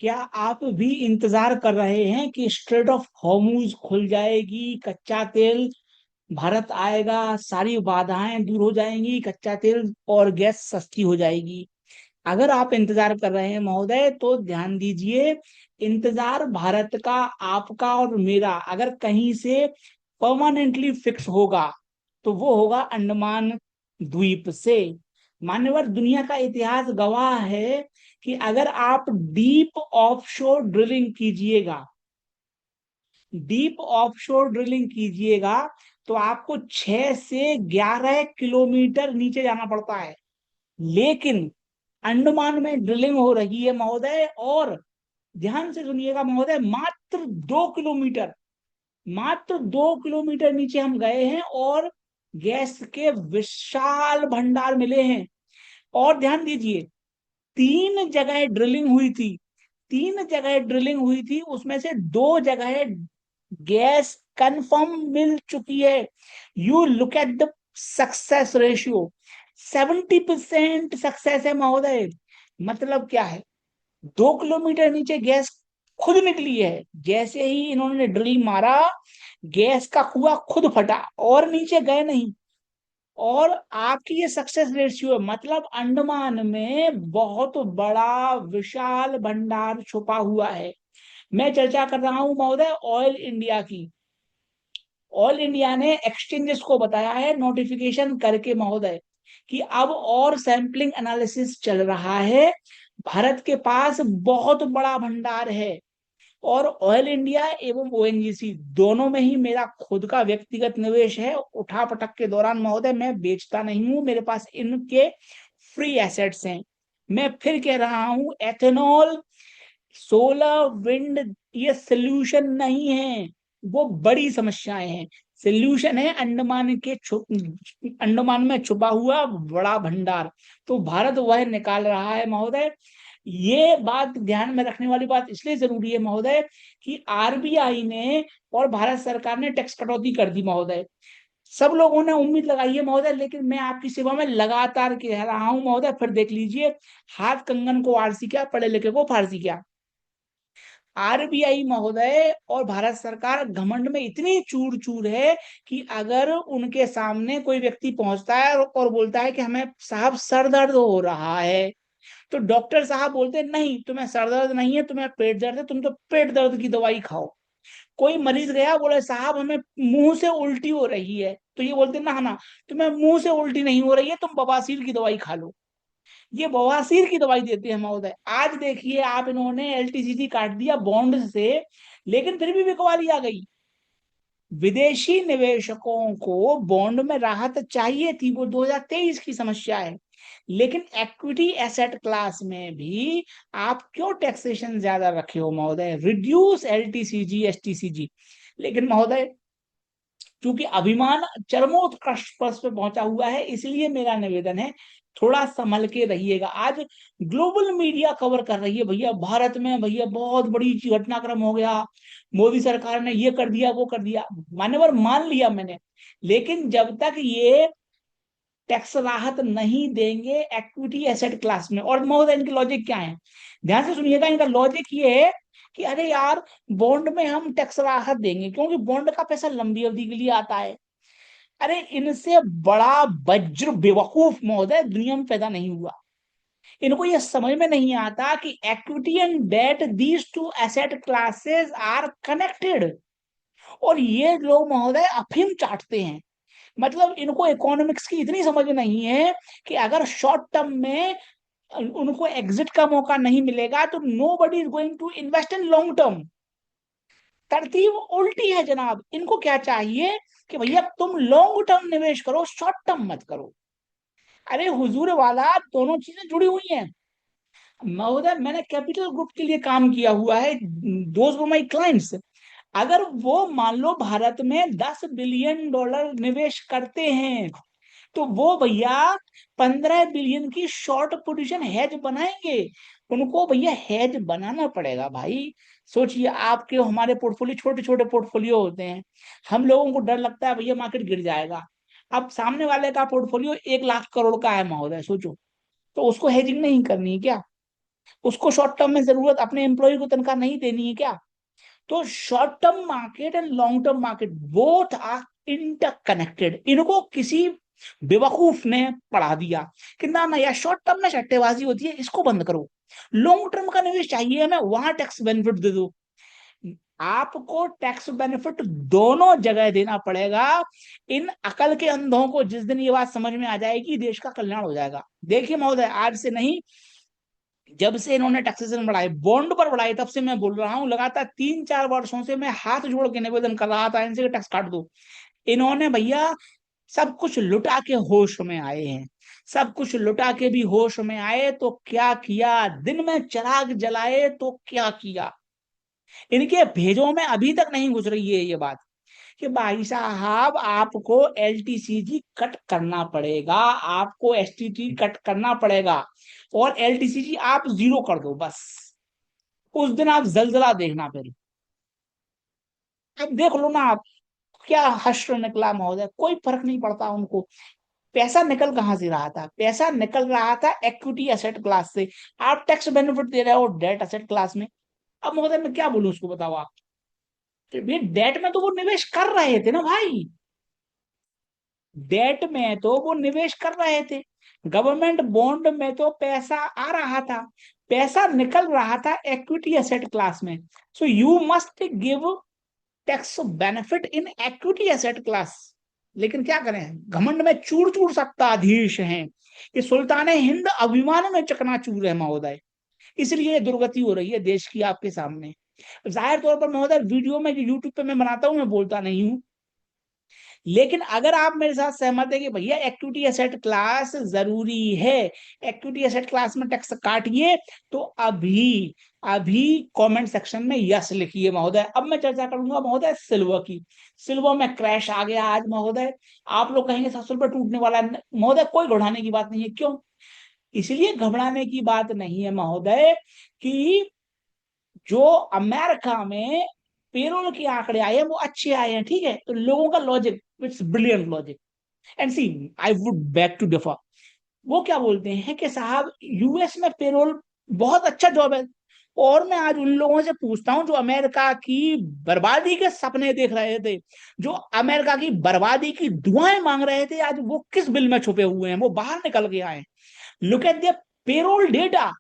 क्या आप भी इंतजार कर रहे हैं कि स्ट्रेट ऑफ हॉर्मुज खुल जाएगी, कच्चा तेल भारत आएगा, सारी बाधाएं दूर हो जाएंगी, कच्चा तेल और गैस सस्ती हो जाएगी? अगर आप इंतजार कर रहे हैं महोदय तो ध्यान दीजिए, इंतजार भारत का, आपका और मेरा अगर कहीं से परमानेंटली फिक्स होगा तो वो होगा अंडमान द्वीप से। मान्यवर, दुनिया का इतिहास गवाह है कि अगर आप डीप ऑफशोर ड्रिलिंग कीजिएगा, डीप ऑफशोर ड्रिलिंग कीजिएगा तो आपको 6 से 11 किलोमीटर नीचे जाना पड़ता है। लेकिन अंडमान में ड्रिलिंग हो रही है महोदय, और ध्यान से सुनिएगा महोदय, मात्र 2 किलोमीटर नीचे हम गए हैं और गैस के विशाल भंडार मिले हैं। और ध्यान दीजिए, 3 जगह ड्रिलिंग हुई थी, उसमें से 2 जगह गैस कंफर्म मिल चुकी है। You look at the success ratio, 70% success है महोदय। मतलब क्या है, 2 किलोमीटर नीचे गैस खुद निकली है। जैसे ही इन्होंने ड्रिल मारा, गैस का कुआं खुद फटा और नीचे गए नहीं। और आपकी ये सक्सेस रेशियो है, मतलब अंडमान में बहुत बड़ा विशाल भंडार छुपा हुआ है। मैं चर्चा कर रहा हूं महोदय ऑयल इंडिया की। ऑयल इंडिया ने एक्सचेंजेस को बताया है नोटिफिकेशन करके महोदय कि अब और सैंपलिंग एनालिसिस चल रहा है। भारत के पास बहुत बड़ा भंडार है। और ऑयल इंडिया एवं ओएनजीसी दोनों में ही मेरा खुद का व्यक्तिगत निवेश है। उठा पटक के दौरान महोदय मैं बेचता नहीं हूं, मेरे पास इनके फ्री एसेट्स हैं। मैं फिर कह रहा हूं, एथेनॉल, सोलर, विंड ये सोल्यूशन नहीं है, वो बड़ी समस्याएं हैं। सोल्यूशन है अंडमान में छुपा हुआ बड़ा भंडार। तो भारत वह निकाल रहा है महोदय। ये बात ध्यान में रखने वाली बात इसलिए जरूरी है महोदय कि आरबीआई ने और भारत सरकार ने टैक्स कटौती कर दी महोदय। सब लोगों ने उम्मीद लगाई है महोदय, लेकिन मैं आपकी सेवा में लगातार कह रहा हूं महोदय, फिर देख लीजिए, हाथ कंगन को आरसी क्या, पढ़े लिखे को फारसी क्या। आरबीआई महोदय और भारत सरकार घमंड में इतनी चूर चूर है कि अगर उनके सामने कोई व्यक्ति पहुंचता है और बोलता है कि हमें साहब सर दर्द हो रहा है, तो डॉक्टर साहब बोलते हैं नहीं, तुम्हें सर दर्द नहीं है, तुम्हें पेट दर्द है, तुम तो पेट दर्द की दवाई खाओ। कोई मरीज गया, बोले साहब हमें मुंह से उल्टी हो रही है, तो ये बोलते ना ना, तुम्हें मुंह से उल्टी नहीं हो रही है, तुम बवासीर की दवाई खा लो। ये बवासीर की दवाई देते हैं महोदय। आज देखिए आप, इन्होंने एलटीसीजी काट दिया बॉन्ड से, लेकिन फिर भी बिकवाली आ गई। विदेशी निवेशकों को बॉन्ड में राहत चाहिए थी, वो 2023 की समस्या है। लेकिन इक्विटी एसेट क्लास में भी आप क्यों टैक्सेशन ज्यादा रखे हो महोदय? Reduce LTCG STCG. लेकिन महोदय, क्योंकि अभिमान चरमोत्कर्ष पर पहुंचा हुआ है, इसलिए मेरा निवेदन है, थोड़ा संभल के रहिएगा। आज ग्लोबल मीडिया कवर कर रही है भैया, भारत में भैया बहुत बड़ी घटनाक्रम हो गया, मोदी सरकार ने ये कर दिया वो कर दिया। मान्यवर, मान लिया मैंने, लेकिन जब तक ये टैक्स राहत नहीं देंगे इक्विटी एसेट क्लास में, और महोदय इनकी लॉजिक क्या है, ध्यान से सुनिएगा, इनका लॉजिक ये है कि अरे यार, बॉन्ड में हम टैक्स राहत देंगे क्योंकि बॉन्ड का पैसा लंबी अवधि के लिए आता है। अरे इनसे बड़ा वज्र बेवकूफ महोदय दुनिया में पैदा नहीं हुआ। इनको ये समझ में नहीं आता कि equity and debt, these two asset classes are connected. और ये लोग महोदय अफीम चाटते हैं। मतलब इनको इकोनॉमिक्स की इतनी समझ नहीं है कि अगर शॉर्ट टर्म में उनको एग्जिट का मौका नहीं मिलेगा तो nobody is going to invest in long term. तरतीब उल्टी है जनाब। इनको क्या चाहिए कि भैया तुम लॉन्ग टर्म निवेश करो, शॉर्ट टर्म मत करो। अरे हुजूर वाला, दोनों चीजें जुड़ी हुई हैं महोदय। मैंने कैपिटल ग्रुप के लिए काम किया हुआ है, दोज वर माय क्लाइंट्स। अगर वो मान लो भारत में $10 बिलियन निवेश करते हैं, तो वो भैया 15 बिलियन की शॉर्ट पोजीशन हेज बनाएंगे। उनको भैया हेज बनाना पड़ेगा भाई। सोचिए, आपके हमारे पोर्टफोलियो छोटे छोटे पोर्टफोलियो होते हैं, हम लोगों को डर लगता है भैया मार्केट गिर जाएगा। अब सामने वाले का पोर्टफोलियो 1 लाख करोड़ का है महोदय, सोचो, तो उसको हेजिंग नहीं करनी है क्या? उसको शॉर्ट टर्म में जरूरत अपने एम्प्लॉय को तनख्वाह नहीं देनी है क्या? तो short term market and long term market both are interconnected. इनको किसी बेवकूफ ने पढ़ा दिया कि ना ना यार शॉर्ट टर्म में सट्टेबाजी होती है, इसको बंद करो, लॉन्ग टर्म का निवेश चाहिए हमें, वहां टैक्स बेनिफिट दे दो। आपको टैक्स बेनिफिट दोनों जगह देना पड़ेगा। इन अकल के अंधों को जिस दिन ये बात समझ में आ जाएगी, देश का कल्याण हो जाएगा। देखिए महोदय, आज से नहीं, जब से इन्होंने टैक्सेशन बढ़ाए, बॉन्ड पर बढ़ाए, तब से मैं बोल रहा हूं, लगातार 3-4 वर्षों से मैं हाथ जोड़ के निवेदन कर रहा था इनसे टैक्स काट दो। इन्होंने भैया सब कुछ लुटा के होश में आए हैं। सब कुछ लुटा के भी होश में आए तो क्या किया, दिन में चिराग जलाए तो क्या किया। इनके भेजों में अभी तक नहीं घुस रही है ये बात कि भाई साहब आपको एलटीसीजी कट करना पड़ेगा, आपको एसटीटी कट करना पड़ेगा, और एलटीसीजी आप जीरो कर दो बस। उस दिन आप जलजला देखना फिर। अब देख लो ना आप, क्या हश्र निकला महोदय, कोई फर्क नहीं पड़ता उनको। पैसा निकल कहां से रहा था? पैसा निकल रहा था इक्विटी एसेट क्लास से। आप टैक्स बेनिफिट दे रहे हो डेट एसेट क्लास में। अब महोदय मैं क्या बोलूं उसको, बताओ आप। ये डेट में तो वो निवेश कर रहे थे ना भाई, डेट में तो वो निवेश कर रहे थे, गवर्नमेंट बॉन्ड में तो पैसा आ रहा था, पैसा निकल रहा था इक्विटी एसेट क्लास में। So you must give tax benefit in equity asset class. लेकिन क्या करें, घमंड में चूर चूर सत्ताधीश हैं, ये सुल्तान हिंद अभिमान में चकनाचूर है महोदय। इसलिए ये दुर्गति हो रही है देश की आपके सामने। जाहिर तौर पर महोदय, वीडियो में जो यूट्यूब पे मैं बनाता हूँ, मैं बोलता नहीं हूँ, लेकिन अगर आप मेरे साथ सहमत है कि भैया इक्विटी एसेट क्लास जरूरी है, इक्विटी एसेट क्लास में टैक्स काटिए, तो अभी अभी कमेंट सेक्शन में यस लिखिए महोदय। अब मैं चर्चा करूंगा महोदय सिल्वर की। सिल्वर में क्रैश आ गया आज महोदय। आप लोग कहेंगे 700 रुपये टूटने वाला है महोदय, कोई घबराने की बात नहीं है। क्यों? इसलिए घबराने की बात नहीं है महोदय कि जो अमेरिका में पेरोल के आंकड़े आए हैं वो अच्छे आए हैं, ठीक है, तो लोगों का logic, it's brilliant logic. And see, I would beg to differ. वो क्या बोलते हैं कि साहब यूएस में पेरोल बहुत अच्छा जॉब है। और मैं आज उन लोगों से पूछता हूं जो अमेरिका की बर्बादी के सपने देख रहे थे, जो अमेरिका की बर्बादी की दुआएं मांग रहे थे, आज वो किस बिल में छुपे हुए हैं, वो बाहर निकल के आए। Look at the payroll data,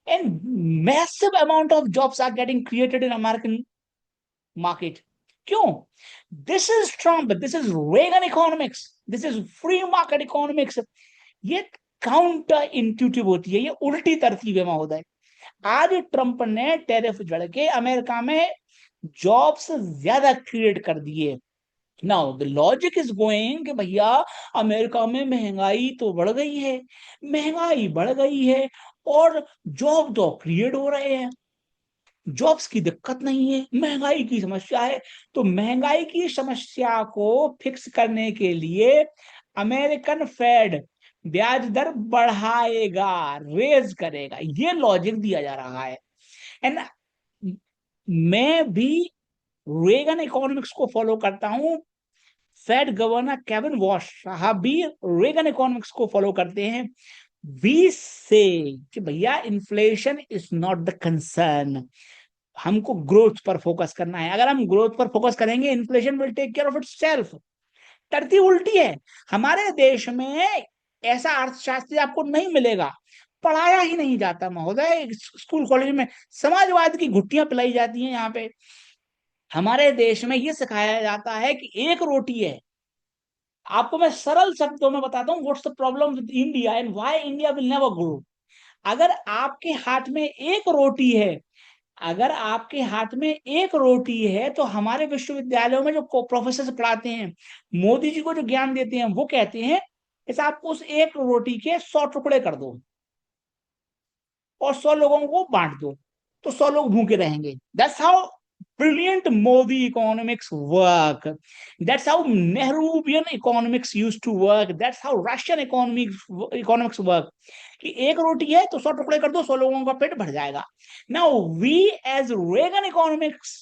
and massive amount of jobs are getting created in American market. क्यों? This is Trump, this is Reagan economics, this is free market economics. ये काउंटर इंट्यूटिव होती है, ये उल्टी तरतीब है महोदय। आज ट्रंप ने टैरिफ जड़ के अमेरिका में जॉब्स ज्यादा क्रिएट कर दिए। Now the logic is going कि भैया अमेरिका में महंगाई तो बढ़ गई है, महंगाई बढ़ गई है, और जॉब तो क्रिएट हो रहे हैं, जॉब्स की दिक्कत नहीं है, महंगाई की समस्या है। तो महंगाई की समस्या को फिक्स करने के लिए अमेरिकन फेड ब्याज दर बढ़ाएगा, रेज करेगा, ये लॉजिक दिया जा रहा है। एंड मैं भी रेगन इकोनॉमिक्स को फॉलो करता हूं, फेड गवर्नर केविन वॉश साहब भी रेगन इकोनॉमिक्स को फॉलो करते हैं। वी से कि भैया inflation is not the concern, हमको ग्रोथ पर फोकस करना है। अगर हम ग्रोथ पर फोकस करेंगे, inflation will take care of itself. तरतीब उल्टी है। हमारे देश में ऐसा अर्थशास्त्री आपको नहीं मिलेगा, पढ़ाया ही नहीं जाता महोदय। स्कूल कॉलेज में समाजवाद की घुट्टियां पिलाई जाती हैं यहाँ पे। हमारे देश में ये सिखाया जाता है कि एक रोटी है। आपको मैं सरल शब्दों में बताता हूँ what's the problem with India and why India will never grow. अगर आपके हाथ में एक रोटी है, अगर आपके हाथ में एक रोटी है, तो हमारे विश्वविद्यालयों में जो प्रोफेसर पढ़ाते हैं, मोदी जी को जो ज्ञान देते हैं, वो कहते हैं कि आप उस एक रोटी के 100 टुकड़े कर दो और 100 लोगों को बांट दो, तो 100 लोग भूखे रहेंगे। That's how brilliant Modi economics work. That's how Nehruvian economics used to work. That's how Russian economics work. कि एक रोटी है तो 100 टुकड़े कर दो, 100 लोगों का पेट भर जाएगा। Now we as Reagan economics,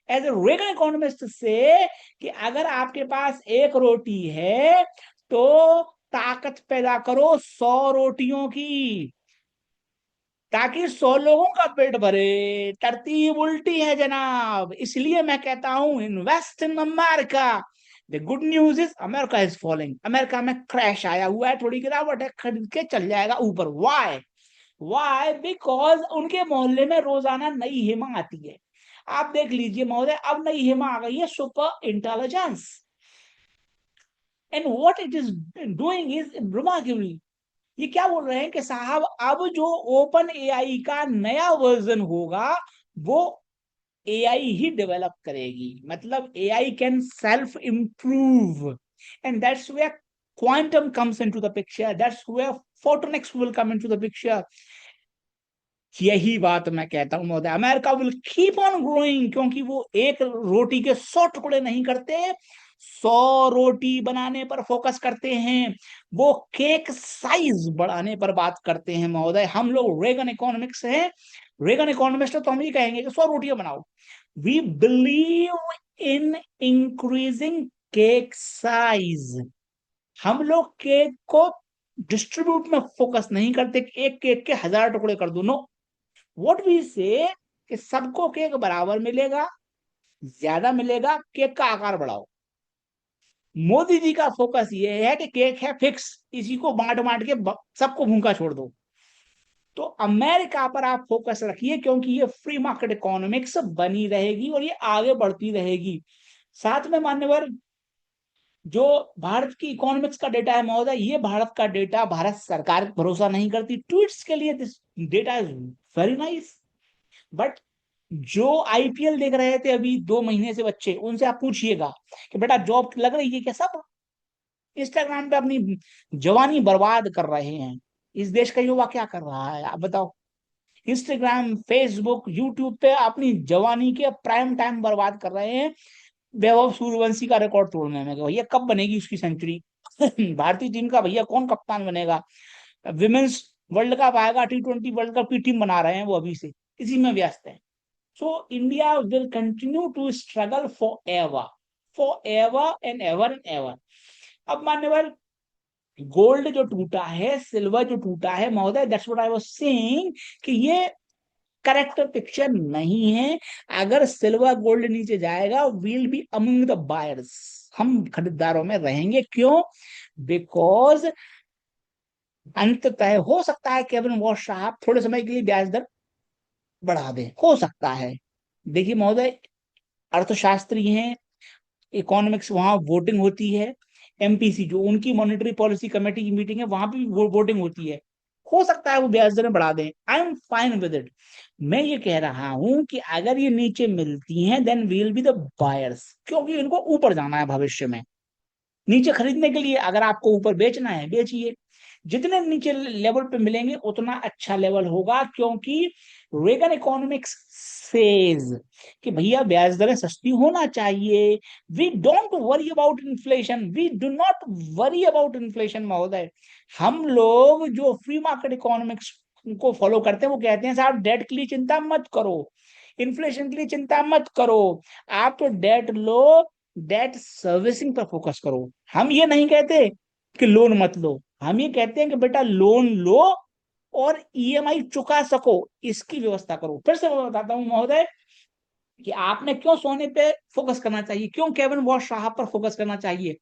as a Reagan economist से कि अगर आपके पास एक रोटी है तो ताकत पैदा करो 100 रोटियों की। ताकि 100 लोगों का पेट भरे। तरतीब उल्टी है जनाब, इसलिए मैं कहता हूं invest in America. The good news is America is falling, America में क्रैश आया हुआ है, थोड़ी गिरावट है, खरीद के चल जाएगा ऊपर। वाई? वाई? बिकॉज उनके मोहल्ले में रोजाना नई हेमा आती है। आप देख लीजिए महोदय, अब नई हेमा आ गई है, super intelligence, and what it is doing is remarkable. ये क्या बोल रहे हैं कि साहब अब जो ओपन एआई का नया वर्जन होगा वो एआई ही डेवलप करेगी, मतलब AI can self improve, and that's where quantum comes into the picture, that's where photonics will come into the picture. यही बात मैं कहता हूं महोदय, America will keep on growing, क्योंकि वो एक रोटी के 100 टुकड़े नहीं करते, 100 रोटी बनाने पर फोकस करते हैं। वो केक साइज बढ़ाने पर बात करते हैं महोदय। हम लोग रेगन इकोनॉमिक्स हैं, रेगन इकोनॉमिस्ट, तो हम ये कहेंगे कि 100 रोटियां बनाओ। We believe in increasing cake size. हम लोग केक को डिस्ट्रीब्यूट में फोकस नहीं करते, एक केक के 1000 टुकड़े कर दो, नो। व्हाट वी से कि सबको केक बराबर मिलेगा, ज्यादा मिलेगा, केक का आकार बढ़ाओ। मोदी जी का फोकस ये है कि केक है फिक्स, इसी को बांट बांट के सबको भूखा छोड़ दो। तो अमेरिका पर आप फोकस रखिए, क्योंकि ये फ्री मार्केट इकोनॉमिक्स बनी रहेगी और ये आगे बढ़ती रहेगी। साथ में मान्यवर, जो भारत की इकोनॉमिक्स का डेटा है महोदय, ये भारत का डेटा, भारत सरकार भरोसा नहीं करती ट्वीट्स के लिए, this data is very nice, but जो आईपीएल देख रहे थे अभी 2 महीने से बच्चे, उनसे आप पूछिएगा कि बेटा जॉब लग रही है क्या, सब इंस्टाग्राम पे अपनी जवानी बर्बाद कर रहे हैं। इस देश का युवा क्या कर रहा है आप बताओ? इंस्टाग्राम, फेसबुक, यूट्यूब पे अपनी जवानी के प्राइम टाइम बर्बाद कर रहे हैं, वैभव सूर्यवंशी का रिकॉर्ड तोड़ने में। भैया कब बनेगी उसकी सेंचुरी? भारतीय टीम का भैया कौन कप्तान बनेगा? विमेन्स वर्ल्ड कप आएगा, T20 वर्ल्ड कप की टीम बना रहे हैं वो अभी से, इसी में व्यस्त है। So India will continue to struggle forever and ever. अब मान्यवर, गोल्ड जो टूटा है, सिल्वर जो टूटा है महोदय, that's what I was saying, कि ये करेक्ट पिक्चर नहीं है। अगर सिल्वर गोल्ड नीचे जाएगा, we'll be among the buyers, हम खरीदारों में रहेंगे। क्यों? बिकॉज अंततः हो सकता है केविन वॉश साहब थोड़े समय के लिए ब्याज दर बढ़ा दें, हो सकता है। देखिए महोदय, अर्थशास्त्री हैं, इकोनॉमिक्स, वहां वोटिंग होती है, एमपीसी जो उनकी मॉनेटरी पॉलिसी कमेटी की मीटिंग है, वहां भी वोटिंग होती है। हो सकता है वो ब्याज दरें बढ़ा दें, I am fine with it. मैं ये कह रहा हूं कि अगर ये नीचे मिलती हैं, then we'll be the buyers, क्योंकि इनको ऊपर जाना है भविष्य में। नीचे खरीदने के लिए, अगर आपको ऊपर बेचना है बेचिए, जितने नीचे लेवल पे मिलेंगे उतना अच्छा लेवल होगा, क्योंकि रेगन इकोनॉमिक्स सेज कि भैया ब्याज दरें सस्ती होना चाहिए। We don't worry about inflation, we do not worry about inflation महोदय। हम लोग जो फ्री मार्केट इकोनॉमिक्स को फॉलो करते हैं वो कहते हैं साहब डेट के लिए चिंता मत करो, इन्फ्लेशन के लिए चिंता मत करो, आप तो डेट लो, डेट सर्विसिंग पर फोकस करो। हम ये नहीं कहते कि लोन मत लो, हम ये कहते हैं कि बेटा लोन लो और ईएमआई चुका सको, इसकी व्यवस्था करो। फिर से मैं बताता हूं महोदय कि आपने क्यों सोने पे फोकस करना चाहिए, क्यों केविन वॉश साहब पर फोकस करना चाहिए।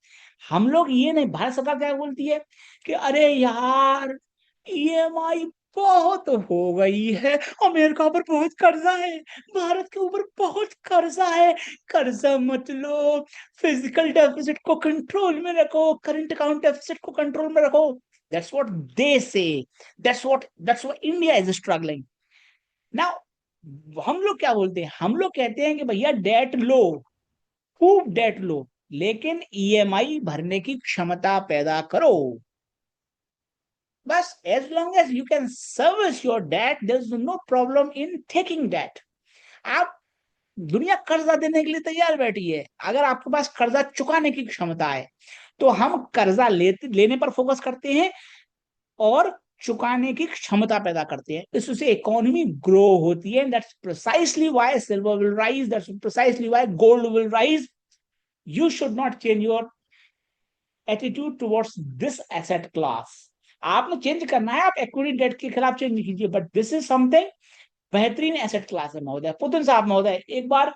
हम लोग ये नहीं, भारत सरकार क्या बोलती है कि अरे यार ईएमआई बहुत हो गई है, अमेरिका पर बहुत कर्जा है, भारत के ऊपर बहुत कर्जा है, कर्जा मत लो, फिजिकल डेफिसिट को कंट्रोल में रखो, करंट अकाउंट डेफिसिट को कंट्रोल में रखो। दैट्स व्हाट दे से, that's what India is struggling now. हम लोग क्या बोलते हैं, हम लोग कहते हैं कि भैया डेट लो, खूब डेट लो, लेकिन ईएमआई भरने की क्षमता पैदा करो। बस as long as you can service your debt, there is no problem in taking debt. आप, दुनिया कर्जा देने के लिए तैयार बैठी है, अगर आपके पास कर्जा चुकाने की क्षमता है तो हम कर्जा लेने पर फोकस करते हैं और चुकाने की क्षमता पैदा करते हैं, इससे इकोनॉमी ग्रो होती है। That's precisely why silver will rise, that's precisely why gold will rise. You should not change your attitude towards this asset class. आपने चेंज करना है, आप इक्विटी डेट के खिलाफ चेंज कीजिए, बट दिस इज समथिंग बेहतरीन एसेट क्लास है महोदय। पुतिन साहब महोदय, एक बार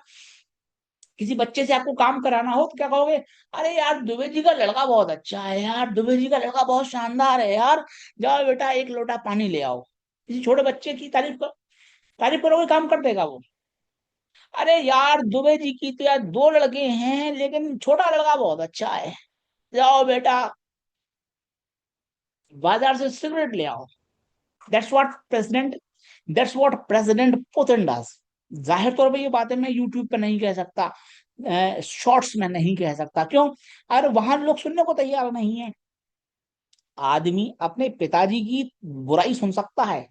किसी बच्चे से आपको काम कराना हो तो क्या कहोगे? अरे यार दुबे जी का लड़का बहुत अच्छा है यार, दुबे जी का लड़का बहुत शानदार है यार, जाओ बेटा एक लोटा पानी ले आओ। किसी छोटे बच्चे की तारीफ करोगे, काम कर देगा वो। अरे यार दुबे जी की तो यार दो लड़के हैं लेकिन छोटा लड़का बहुत अच्छा है, जाओ बेटा बाजार से सिगरेट ले आओ। That's what president that's what president Putin does. जाहिर तौर पे ये बातें मैं यूट्यूब पे नहीं कह सकता, शॉर्ट्स में नहीं कह सकता, क्यों? अरे वहां लोग सुनने को तैयार नहीं है। आदमी अपने पिताजी की बुराई सुन सकता है,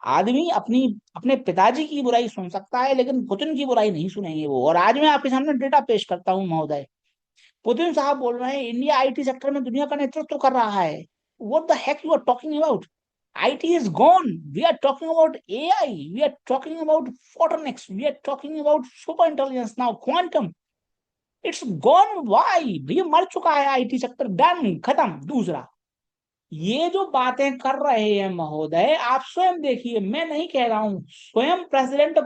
आदमी अपनी अपने पिताजी की बुराई सुन सकता है, लेकिन पुतिन की बुराई नहीं सुनेंगे वो। और आज मैं आपके सामने डेटा पेश करता हूं महोदय। पुतिन साहब बोल रहे हैं इंडिया आईटी सेक्टर में दुनिया का नेतृत्व कर रहा है। What the heck you are talking about? IT is gone. We are talking about AI. We are talking about photonics. We are talking about super intelligence now, quantum. It's gone. Why? भैया मर चुका है IT sector, done, खत्म। दूसरा, ये जो बातें कर रहे हैं महोदय, आप स्वयं देखिए, मैं नहीं कह रहा हूं, स्वयं प्रेसिडेंट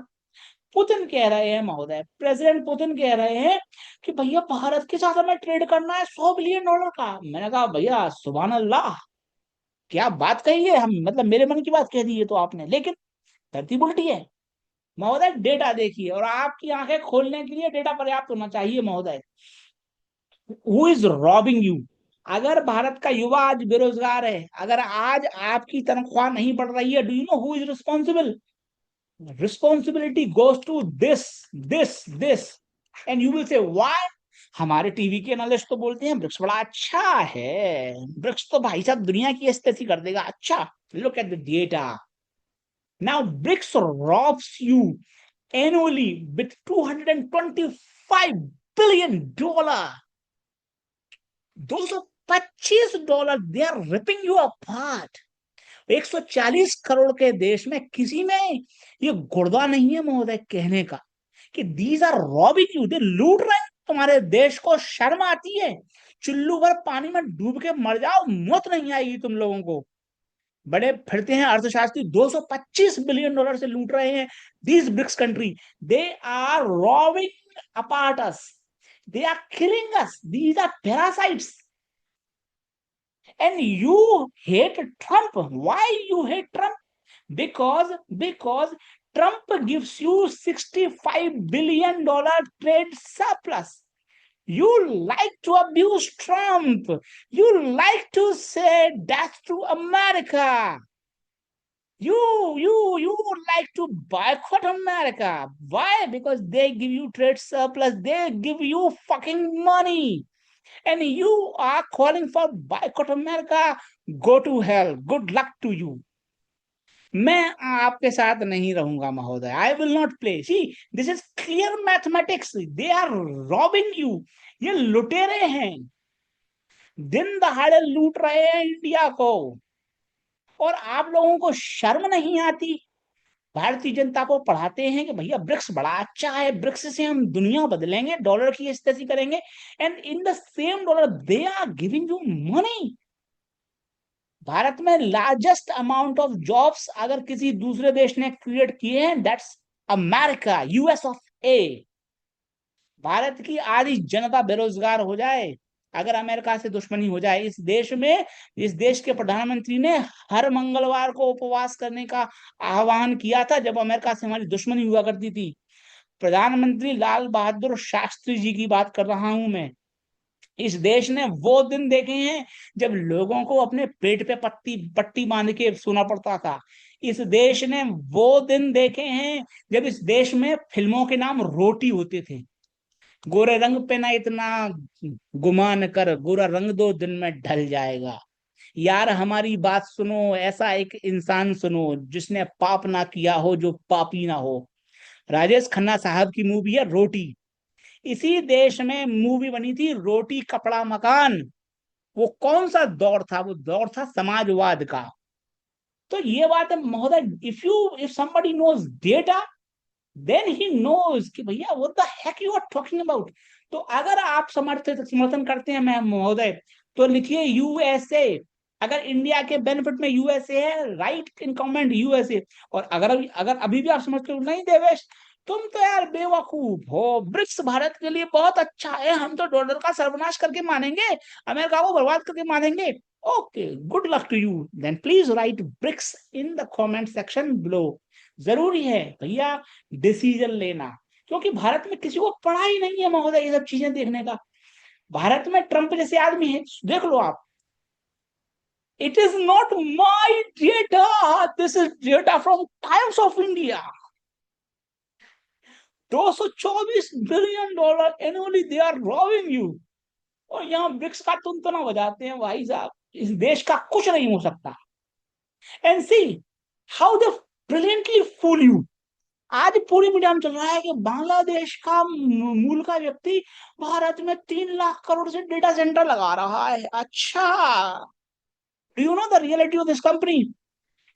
पुतिन कह रहे हैं महोदय। प्रेसिडेंट पुतिन कह रहे हैं कि भैया भारत के साथ हमें ट्रेड करना है $100 बिलियन का। मैंने कहा भैया सुभान अल्लाह, क्या बात कही है, हम मतलब मेरे मन की बात कह दी है तो आपने, लेकिन धरती उल्टी है महोदय। डेटा देखिए, और आपकी आंखें खोलने के लिए डेटा पर्याप्त होना चाहिए महोदय। Who is robbing you? अगर भारत का युवा आज बेरोजगार है, अगर आज आपकी तनख्वाह नहीं बढ़ रही है, do you know who is responsible? Responsibility goes to this and you will say why. हमारे टीवी के एनालिस्ट तो बोलते हैं ब्रिक्स बड़ा अच्छा है, ब्रिक्स तो भाई साहब दुनिया की स्थिति कर देगा। अच्छा, look at the data now. BRICS robs you annually with $225 billion, $225। They are ripping you apart. 140 crore के देश में किसी में ये गुर्दा नहीं है महोदय कहने का कि दीज आर रॉबिंग यू, दे लूट रहे हैं तुम्हारे देश को। शर्म आती है? चुल्लू भर पानी में डूब के मर जाओ, मौत नहीं आएगी तुम लोगों को। बड़े फिरते हैं अर्थशास्त्री, $225 बिलियन से लूट रहे हैं। These BRICS country, they are robbing apart us, they are killing us, these are parasites. And you hate Trump. Why you hate Trump? Because Trump gives you $65 billion trade surplus. You like to abuse Trump. You like to say death to America. You like to boycott America. Why? Because they give you trade surplus. They give you fucking money. And you are calling for boycott America. Go to hell. Good luck to you. मैं आपके साथ नहीं रहूंगा महोदय। I will not play. See, this is clear mathematics. They are robbing you. ये लुटेरे हैं, दिन दहाड़े लूट रहे हैं इंडिया को, और आप लोगों को शर्म नहीं आती? भारतीय जनता को पढ़ाते हैं कि भैया ब्रिक्स बड़ा अच्छा है, ब्रिक्स से हम दुनिया बदलेंगे, डॉलर की स्थिति करेंगे, and in the same dollar they are giving you money. Bharat में लार्जेस्ट अमाउंट ऑफ जॉब्स अगर किसी दूसरे देश ने क्रिएट किए हैं, दैट्स अमेरिका, यूएस ऑफ ए। भारत की आधी जनता बेरोजगार हो जाए, अगर अमेरिका से दुश्मनी हो जाए इस देश में। इस देश के प्रधानमंत्री ने हर मंगलवार को उपवास करने का आह्वान किया था जब अमेरिका से हमारी दुश्मनी हुआ करती थी। प्रधानमंत्री लाल बहादुर शास्त्री जी की बात कर रहा हूं मैं। इस देश ने वो दिन देखे हैं जब लोगों को अपने पेट पे पट्टी पट्टी बांध के सोना पड़ता था। इस देश ने वो दिन देखे हैं जब इस देश में फिल्मों के नाम रोटी होते थे। गोरे रंग पे ना इतना गुमान कर, गोरा रंग 2 दिन में ढल जाएगा। यार हमारी बात सुनो, ऐसा एक इंसान सुनो जिसने पाप ना किया हो, जो पापी ना हो। राजेश खन्ना साहब की मूवी है रोटी। इसी देश में मूवी बनी थी रोटी कपड़ा मकान। वो कौन सा दौर था? वो दौर था समाजवाद का। तो ये बात है महोदय, if somebody knows data, then he knows कि भैया what the heck you are talking about. तो अगर आप समर्थन करते हैं मैं महोदय, तो लिखिए यूएसए अगर इंडिया के बेनिफिट में यूएसए है, राइट इन कमेंट यूएसए। और अगर अगर अभी भी आप समझते हो नहीं देवेश तुम तो यार बेवकूफ हो, ब्रिक्स भारत के लिए बहुत अच्छा है, हम तो डॉलर का सर्वनाश करके मानेंगे, अमेरिका को बर्बाद करके मानेंगे, okay good luck to you, then please write BRICS in the comment section below. जरूरी है भैया डिसीजन लेना, क्योंकि भारत में किसी को पड़ा ही नहीं है महोदय ये सब चीजें देखने का। भारत में ट्रंप जैसे आदमी है, देख लो आप। It is not my data, this is data from Times of India. $224 billion annually they are robbing you. और यहाँ ब्रिक्स का तुम तो ना बजाते हैं भाई साहब, इस देश का कुछ नहीं हो सकता। And see how they brilliantly fool you. आज पूरी मीडिया में चल रहा है कि बांग्लादेश का मूल का व्यक्ति भारत में 3 लाख करोड़ से डेटा सेंटर लगा रहा है। अच्छा, do you know the reality of this company?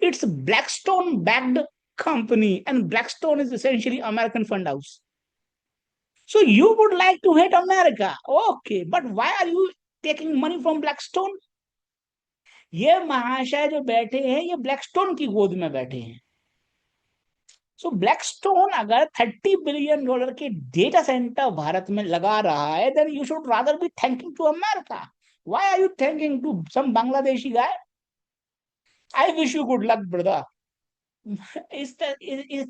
It's Blackstone backed company, and Blackstone is essentially American fund house. So you would like to hate America, okay, but why are you taking money from Blackstone? ये महाशय जो बैठे हैं ये Blackstone की गोद में बैठे हैं। सो ब्लैकस्टोन अगर $30 बिलियन के डेटा सेंटर भारत में लगा रहा है, then you should rather be thanking to America. Why are you thanking to some Bangladeshi guy? I wish you good luck brother. इस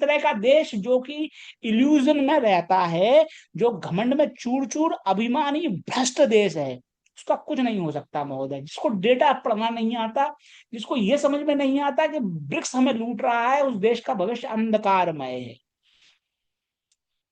तरह का देश जो कि इल्यूजन में रहता है, जो घमंड में चूर चूर अभिमानी भ्रष्ट देश है, उसका कुछ नहीं हो सकता महोदय। जिसको डेटा पढ़ना नहीं आता, जिसको ये समझ में नहीं आता कि ब्रिक्स हमें लूट रहा है, उस देश का भविष्य अंधकारमय है।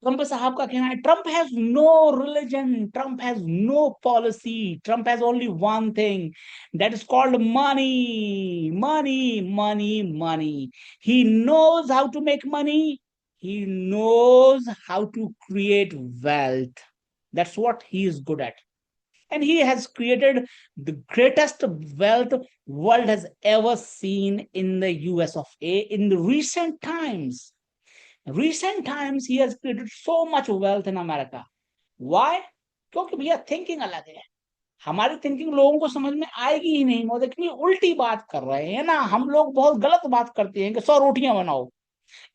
ट्रंप साहब का कहना है Trump has no religion, Trump has no policy, Trump has only one thing that is called money money money money. He knows how to make money, he knows how to create wealth. That's what he is good at. And he has created the greatest wealth world has ever seen in the US of A in the recent times. Recent times he has created so much wealth in America. Why? क्योंकि भैया thinking अलग है। हमारी thinking लोगों को समझ में आएगी ही नहीं महोदय, क्योंकि उल्टी बात कर रहे हैं ना हम लोग, बहुत गलत बात करते हैं कि 100 रोटियां बनाओ।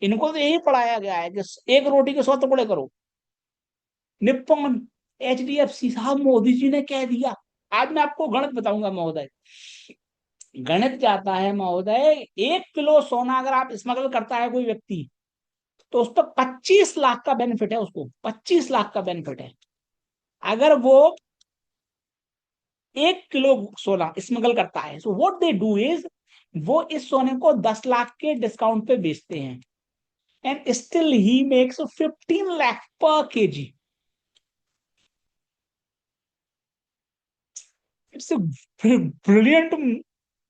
इनको तो यही पढ़ाया गया है कि एक रोटी के 100 टुकड़े करो। निप्पॉन, HDFC साहब, मोदी जी ने कह दिया। आज मैं आपको गणित बताऊंगा महोदय। गणित क्या आता है महोदय, 1 किलो सोना अगर आप स्मगल करता है कोई व्यक्ति, तो उस पर 25 लाख का बेनिफिट है, उसको 25 लाख का बेनिफिट है। अगर वो 1 किलो सोना स्मगल करता है, so what they do is वो इस सोने को 10 लाख के डिस्काउंट पे बेचते हैं, and still he makes 15 lakh per KG. It's brilliant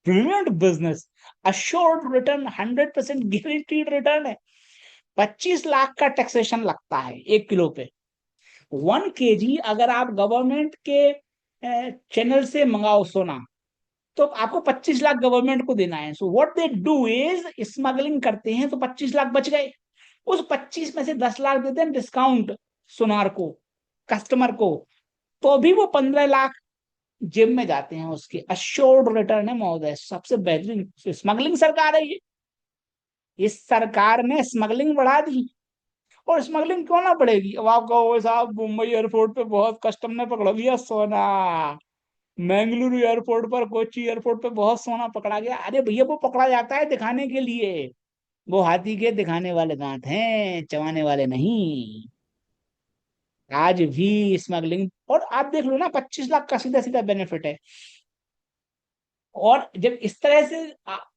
brilliant business. Assured return, 100% guaranteed return है। 25 लाख का टैक्सेशन लगता है 1 किलो पे। 1 केजी अगर आप गवर्नमेंट के चैनल से मंगाओ सोना, तो आपको 25 लाख गवर्नमेंट को देना है। So what they do is smuggling करते हैं, तो 25 लाख बच गए। उस 25 में से 10 लाख देते हैं डिस्काउंट सुनार को, कस्टमर को, तो भी वो 15 लाख जेब में जाते हैं उसके। अश्योर्ड रिटर्न है महोदय, सबसे बेहतरीन स्मगलिंग सरकार है ये। इस सरकार ने स्मगलिंग बढ़ा दी। और स्मगलिंग क्यों ना बढ़ेगी? अब आप कहो साहब मुंबई एयरपोर्ट पे बहुत कस्टम ने पकड़ लिया सोना, मैंगलुरु एयरपोर्ट पर, कोची एयरपोर्ट पे बहुत सोना पकड़ा गया। अरे भैया वो पकड़ा जाता है दिखाने के लिए, वो हाथी के दिखाने वाले दांत हैं, चबाने वाले नहीं। आज भी स्मगलिंग, और आप देख लो ना 25 लाख का सीधा सीधा बेनिफिट है। और जब इस तरह से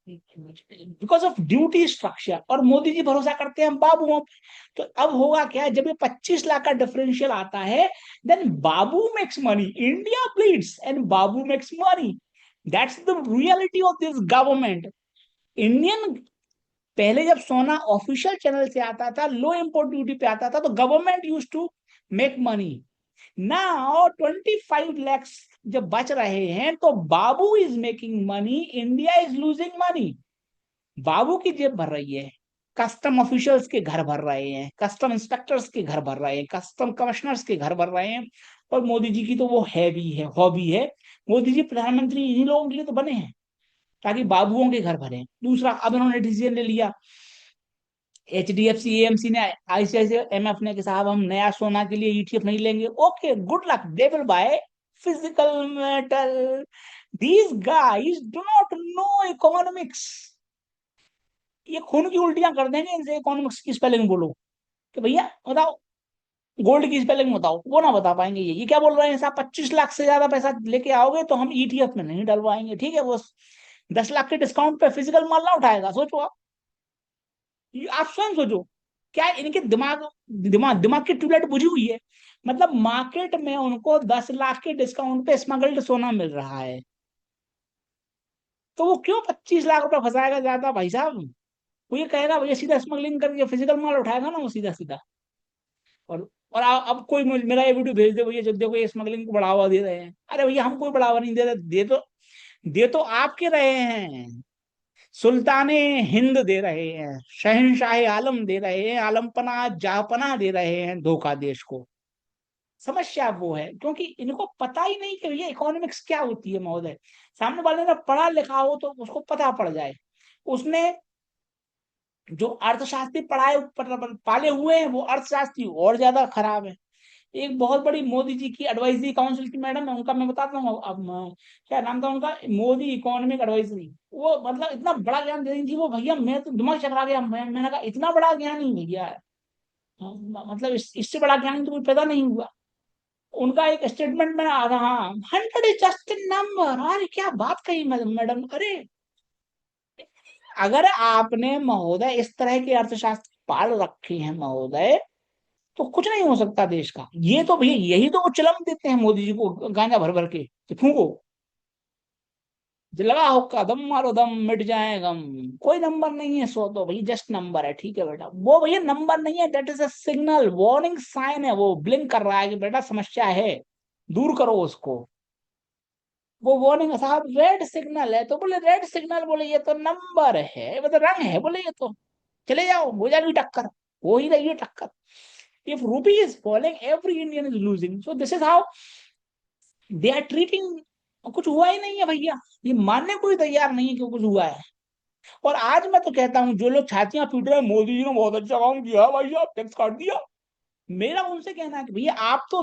बिकॉज ऑफ ड्यूटी स्ट्रक्चर, और मोदी जी भरोसा करते हैं बाबुओं पे, तो अब होगा क्या, जब ये 25 लाख का डिफरेंशियल आता है, then babu makes money, India bleeds and babu makes money. That's the reality of this government. Indian, पहले जब सोना ऑफिशियल चैनल से आता था, लो इंपोर्ट ड्यूटी पे आता था, तो government use to make money. Now 25 lakhs जब बच रहे हैं, तो babu is making money, India is losing money. बाबू की जेब भर रही है, कस्टम ऑफिशियल्स के घर भर रहे हैं, कस्टम इंस्पेक्टर्स के घर भर रहे हैं, कस्टम कमिश्नर्स के घर भर रहे हैं। और मोदी जी की तो वो है भी है, हॉबी है। मोदी जी प्रधानमंत्री इन्हीं लोगों के लिए तो बने हैं। ताकि बाबुओं के घर भरे। दूसरा, अब इन्होंने डिसीजन ले लिया, HDFC AMC ने, ICICI MF ने, कि साहब हम नया सोना के लिए ETF नहीं लेंगे। Okay, good luck, they will by physical metal. These guys do not know economics. ये खून की उल्टियां कर देंगे इनसे इकोनॉमिक्स की स्पेलिंग बोलो कि भैया बताओ गोल्ड की स्पेलिंग बताओ, वो ना बता पाएंगे। ये क्या बोल रहे हैं साहब, 25 लाख से ज्यादा पैसा लेके आओगे तो हम ETF में नहीं डलवाएंगे। ठीक है, वो 10 लाख के डिस्काउंट पे फिजिकल माल ना उठाएगा। सोचो आप, आप स्वयं सोचो, क्या इनके दिमाग दिमाग दिमाग की ट्यूबलाइट बुझी हुई है? मतलब मार्केट में उनको 10 लाख के डिस्काउंट पे स्मगल्ड सोना मिल रहा है, तो वो क्यों 25 लाख रुपए फंसाएगा ज्यादा भाई साहब? वो ये कहेगा भैया सीधा स्मगलिंग करके फिजिकल माल उठाएगा ना वो सीधा सीधा। और अब कोई मेरा ये वीडियो भेज दे भैया, जब देखो ये स्मगलिंग को बढ़ावा दे रहे हैं। अरे भैया हम कोई बढ़ावा नहीं दे रहे, दे तो आपके रहे हैं। सुल्ताने हिंद दे रहे हैं, शहनशाह आलम दे रहे हैं, आलमपना जहापना दे रहे हैं धोखा देश को। समस्या वो है क्योंकि इनको पता ही नहीं कि ये इकोनॉमिक्स क्या होती है महोदय। सामने वाले ने पढ़ा लिखा हो तो उसको पता पड़ जाए। उसने जो अर्थशास्त्री पाले हुए हैं वो अर्थशास्त्री और ज्यादा खराब है। एक बहुत बड़ी मोदी जी की एडवाइजरी काउंसिल की मैडम है, उनका मैं बताता हूँ अब क्या नाम था उनका, मोदी इकोनॉमिक एडवाइजरी। वो मतलब इतना बड़ा ज्ञान दे रही थी वो भैया, मैं तो दिमाग चकरा गया। मैंने कहा इतना बड़ा ज्ञान ही भैया है। मतलब इससे बड़ा ज्ञान तो कोई पैदा नहीं हुआ। उनका एक स्टेटमेंट में आ रहा, 100 इज जस्ट ए नंबर। अरे क्या बात कही मैडम, अरे अगर आपने महोदय इस तरह के अर्थशास्त्र पाल रखे हैं महोदय, तो कुछ नहीं हो सकता देश का। ये तो भैया यही तो वो चिलम देते हैं मोदी जी को गांजा भर भर के कि फूको, लगाओ कदम मारो दम मिट जाए गम। कोई नंबर नहीं है, सो तो भाई जस्ट नंबर है। ठीक है बेटा, वो भैया नंबर नहीं है, that is a signal, warning sign है, वो ब्लिंक कर रहा है कि बेटा समस्या है, दूर करो उसको। वो वार्निंग साहब रेड सिग्नल है, तो बोले रेड सिग्नल, बोले ये तो नंबर है, वो तो रंग है, बोले ये तो चले जाओ, हो जाएगी टक्कर, हो ही रही है टक्कर। If rupee is falling, every Indian is losing. So this is how they are treating। कुछ हुआ ही नहीं है भैया, ये मानने को ही तैयार नहीं है कि कुछ हुआ है। और आज मैं तो कहता हूँ जो लोग छातियां पीट रहे हैं मोदी जी ने बहुत अच्छा काम किया भाई साहब, टैक्स काट दिया, मेरा उनसे कहना है कि भैया आप तो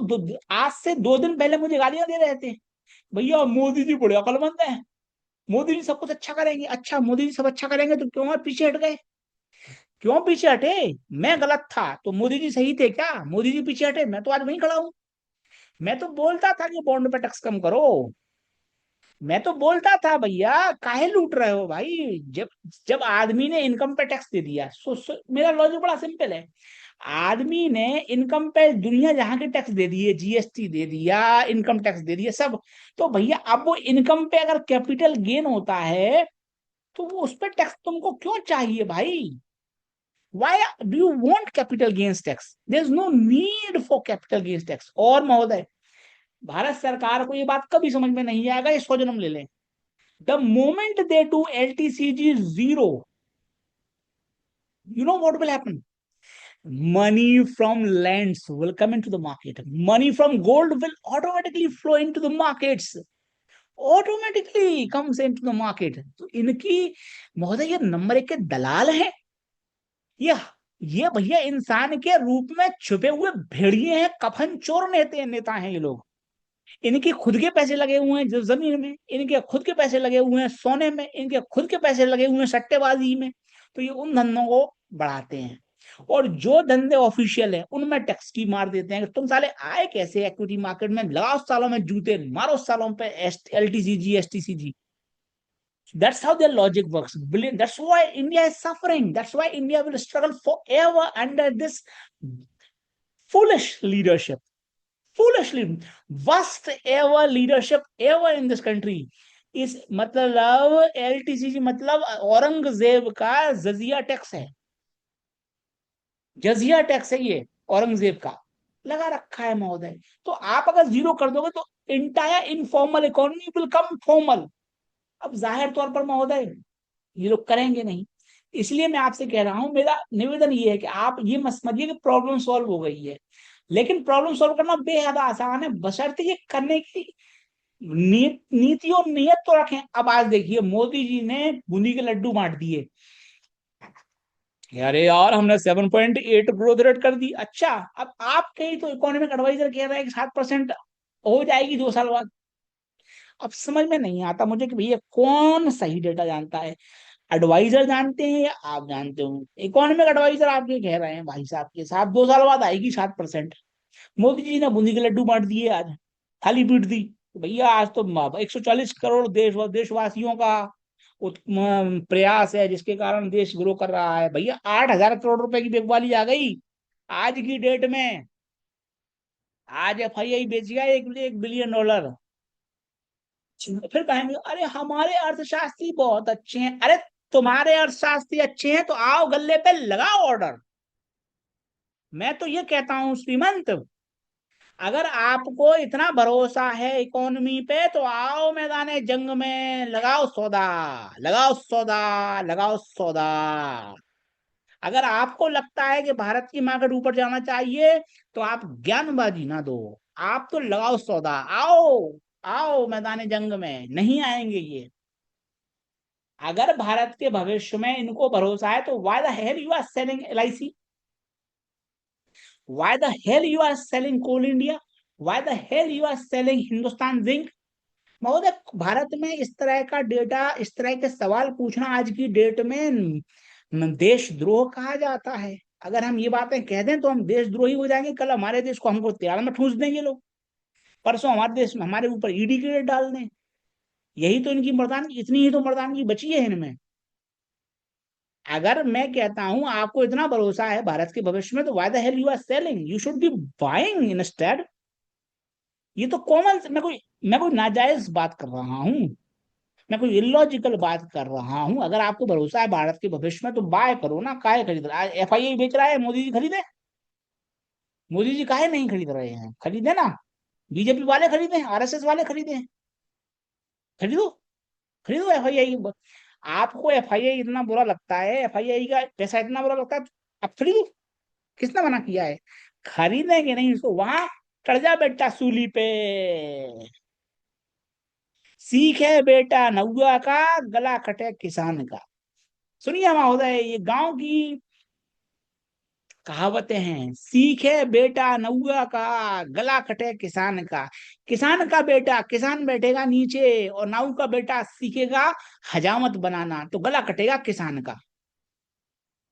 आज से 2 दिन पहले मुझे गालियां दे रहे थे, भैया मोदी जी बड़े अकलमंद हैं, मोदी जी सब कुछ अच्छा करेंगे। अच्छा मोदी जी सब अच्छा करेंगे तो क्यों आप पीछे हट गए? क्यों पीछे हटे? मैं गलत था तो मोदी जी सही थे क्या? मोदी जी पीछे हटे, मैं तो आज वहीं खड़ा हूँ। मैं तो बोलता था कि बॉन्ड पे टैक्स कम करो, मैं तो बोलता था भैया काहे लूट रहे हो भाई। जब जब आदमी ने इनकम पे टैक्स दे दिया, मेरा लॉजिक बड़ा सिंपल है। आदमी ने इनकम पे दुनिया जहां के टैक्स दे दिए, GST दे दिया, इनकम टैक्स दे दिया सब, तो भैया अब वो इनकम पे अगर कैपिटल गेन होता है तो वो उस पर टैक्स तुमको क्यों चाहिए भाई? Why do you want capital gains tax? There is no need for capital gains tax। और महोदय भारत सरकार को ये बात कभी समझ में नहीं आएगा, ये 100 जन्म ले लें। The moment they do LTCG zero, you know what will happen? Money from lands will come into the market. Money from gold will automatically flow into the markets. Automatically comes into the market। तो इनकी महोदय ये number 1 के दलाल हैं। ये ये भैया इंसान के रूप में छुपे हुए भेड़िए हैं, कफन चोर नेता हैं ये लोग। इनके खुद के पैसे लगे हुए हैं जो जमीन में, इनके खुद के पैसे लगे हुए हैं सोने में, इनके खुद के पैसे लगे हुए हैं सट्टेबाजी में। तो ये उन धंधों को बढ़ाते हैं, और जो धंधे ऑफिशियल है उनमें टैक्स की मार देते हैं कि तुम साले आए कैसे इक्विटी मार्केट में, लगाओ सालों में जूते, मारो सालों पे LTCG STCG। That's how their logic works. That's why India is suffering. That's why India will struggle forever under this foolish leadership. Foolishly, worst ever leadership ever in this country is मतलब LTCG मतलब औरंगजेब का जजिया tax है। जजिया tax है ये औरंगजेब का, लगा रखा है महोदय। तो आप अगर जीरो कर दोगे तो entire informal economy will come formal. अब जाहिर तौर पर महोदय ये लोग करेंगे नहीं, इसलिए मैं आपसे कह रहा हूं, मेरा निवेदन ये है कि आप ये मत समझिए कि प्रॉब्लम सॉल्व हो गई है, लेकिन प्रॉब्लम सॉल्व करना बेहद आसान है, बशर्ते ये करने की नीति और नियत तो रखें। अब आज देखिए मोदी जी ने बूंदी के लड्डू बांट दिए, अरे यार हमने 7.8 ग्रोथ रेट कर दी। अच्छा, अब आपके ही तो इकोनॉमिक एडवाइजर कह रहा है कि 7% हो जाएगी 2 साल बाद। अब समझ में नहीं आता मुझे कि भैया कौन सही डेटा जानता है, एडवाइजर जानते हैं या आप जानते हो? इकोनॉमिक एडवाइजर आपके कह रहे हैं भाई साहब के साथ 2 साल बाद आएगी 7%। मोदी जी ने बूंदी के लड्डू बांट दिए आज, थाली पीट दी। तो भैया आज तो 140 करोड़ देशवासियों का प्रयास है जिसके कारण देश ग्रो कर रहा है। भैया 8,000 करोड़ रुपए की बिकवाली आ गई आज की डेट में। आज एफआईआई बेच गया 1 बिलियन डॉलर। फिर कहेंगे अरे हमारे अर्थशास्त्री बहुत अच्छे हैं। अरे तुम्हारे अर्थशास्त्री अच्छे हैं तो आओ गल्ले पे लगाओ ऑर्डर। मैं तो ये कहता हूँ श्रीमंत, अगर आपको इतना भरोसा है इकोनॉमी पे तो आओ मैदान जंग में, लगाओ सौदा, लगाओ सौदा, लगाओ सौदा। अगर आपको लगता है कि भारत की मार्केट ऊपर जाना चाहिए तो आप ज्ञानबाजी ना दो, आप तो लगाओ सौदा। आओ, आओ मैदान जंग में, नहीं आएंगे ये। अगर भारत के भविष्य में इनको भरोसा है तो why the hell you are selling LIC, why the hell you are selling Coal India, why the hell you are selling Hindustan zinc. महोदय भारत में इस तरह का डेटा, इस तरह के सवाल पूछना आज की डेट में देशद्रोह कहा जाता है। अगर हम ये बातें कह दें तो हम देशद्रोही हो जाएंगे। कल हमारे देश को हमको त्याल में ठूंस देंगे लोग, परसों हमारे देश में हमारे ऊपर ईडी के रेट डाल दें। यही तो इनकी मर्दानगी, इतनी ही तो मर्दानगी बची है इनमें। अगर मैं कहता हूं आपको इतना भरोसा है भारत के भविष्य में तो why the hell you are selling, you should be buying instead. ये तो कॉमन, मैं कोई नाजायज बात कर रहा हूँ, मैं कोई इलॉजिकल बात कर रहा हूं। अगर आपको भरोसा है भारत के भविष्य में तो बाय करो ना, काहे खरीद रहा है? एफआईआई बेच रहा है, मोदी जी खरीदे? मोदी जी काहे नहीं खरीद रहे हैं? खरीदे ना, बीजेपी वाले खरीदे, आरएसएस वाले खरीदे, खरीदो, खरीदो एफआईआई। आपको एफआईआई इतना बुरा लगता है, एफआईआई का पैसा इतना बुरा लगता है, अब खरीदो। किसने मना किया है? खरीदेंगे नहीं इसको, वहां चढ़ जा बेटा सूली पे, सीख है बेटा नौआ का, गला कटे किसान का। सुनिए महोदय, ये गांव की कहावतें हैं। सीखे बेटा नौआ का, गला कटे किसान का। किसान का बेटा, किसान बैठेगा नीचे और नाऊ का बेटा सीखेगा हजामत बनाना तो गला कटेगा किसान का।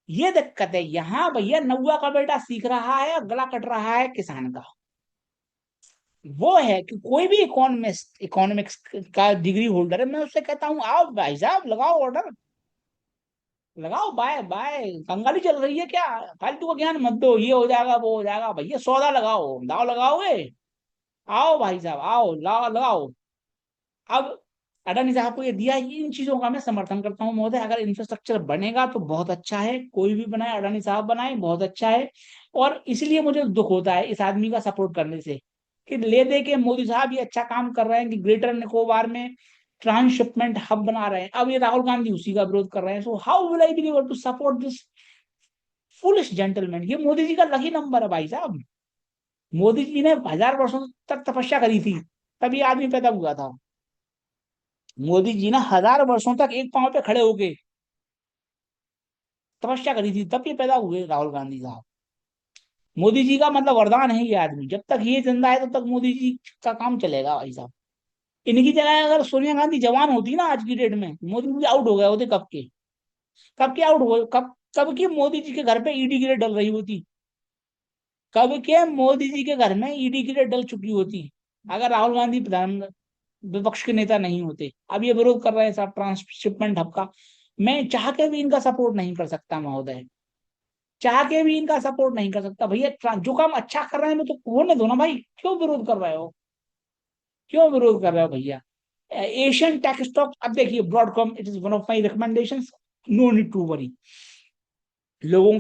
ये दिक्कत है यहाँ भैया, नौआ का बेटा सीख रहा है और गला कट रहा है किसान का। वो है कि कोई भी इकोनॉमिस्ट, इकोनॉमिक्स का डिग्री होल्डर है, मैं उससे कहता हूँ आओ भाई साहब लगाओ ऑर्डर, लगाओ बाय बाय। कंगाली चल रही है क्या? फालतू का ज्ञान मत दो, ये हो जाएगा वो हो जाएगा। भैया सौदा लगाओ, दाव लगाओगे, आओ भाई साहब आओ, लाओ लगाओ। अब अडानी साहब को ये दिया है, इन चीजों का मैं समर्थन करता हूँ महोदय। अगर इंफ्रास्ट्रक्चर बनेगा तो बहुत अच्छा है, कोई भी बनाए, अडानी साहब बनाए बहुत अच्छा है। और इसलिए मुझे दुख होता है इस आदमी का सपोर्ट करने से, कि ले दे के मोदी साहब ये अच्छा काम कर रहे हैं कि ग्रेटर निकोबार में ट्रांसशिपमेंट हब बना रहे हैं। अब ये राहुल गांधी उसी का विरोध कर रहे हैं। So how will I be able to support this foolish gentleman? ये मोदी जी का लकी नंबर है भाई साहब। मोदी जी ने 1000 वर्षों तक तपस्या करी थी, तभी आदमी पैदा हुआ था। मोदी जी ने 1000 वर्षों तक एक पांव पे खड़े होके तपस्या करी थी, तब ये पैदा हुए राहुल गांधी साहब। मोदी जी का मतलब वरदान है ये आदमी, जब तक ये जिंदा है तब तक मोदी जी का काम चलेगा भाई साहब। इनकी जगह अगर सोनिया गांधी जवान होती ना आज की डेट में, मोदी जी आउट हो गए होते कब के। कब के आउट हुए, कब की मोदी जी के घर पे ईडी की रेड डल रही होती, कब के मोदी जी के घर में ईडी की रेड डल चुकी होती, अगर राहुल गांधी प्रधान विपक्ष के नेता नहीं होते। अब ये विरोध कर रहे हैं साहब ट्रांसशिपमेंट हब का। मैं चाह के भी इनका सपोर्ट नहीं कर सकता महोदय, चाह के भी इनका सपोर्ट नहीं कर सकता भैया। जो काम अच्छा कर रहे हैं मैं तो होने दो ना भाई, क्यों विरोध कर रहे हो, क्यों विरोध कर रहे हो भैया? एशियन टेक स्टॉक, अब देखिए Broadcom, it is one of my recommendations, no need to worry. लोगों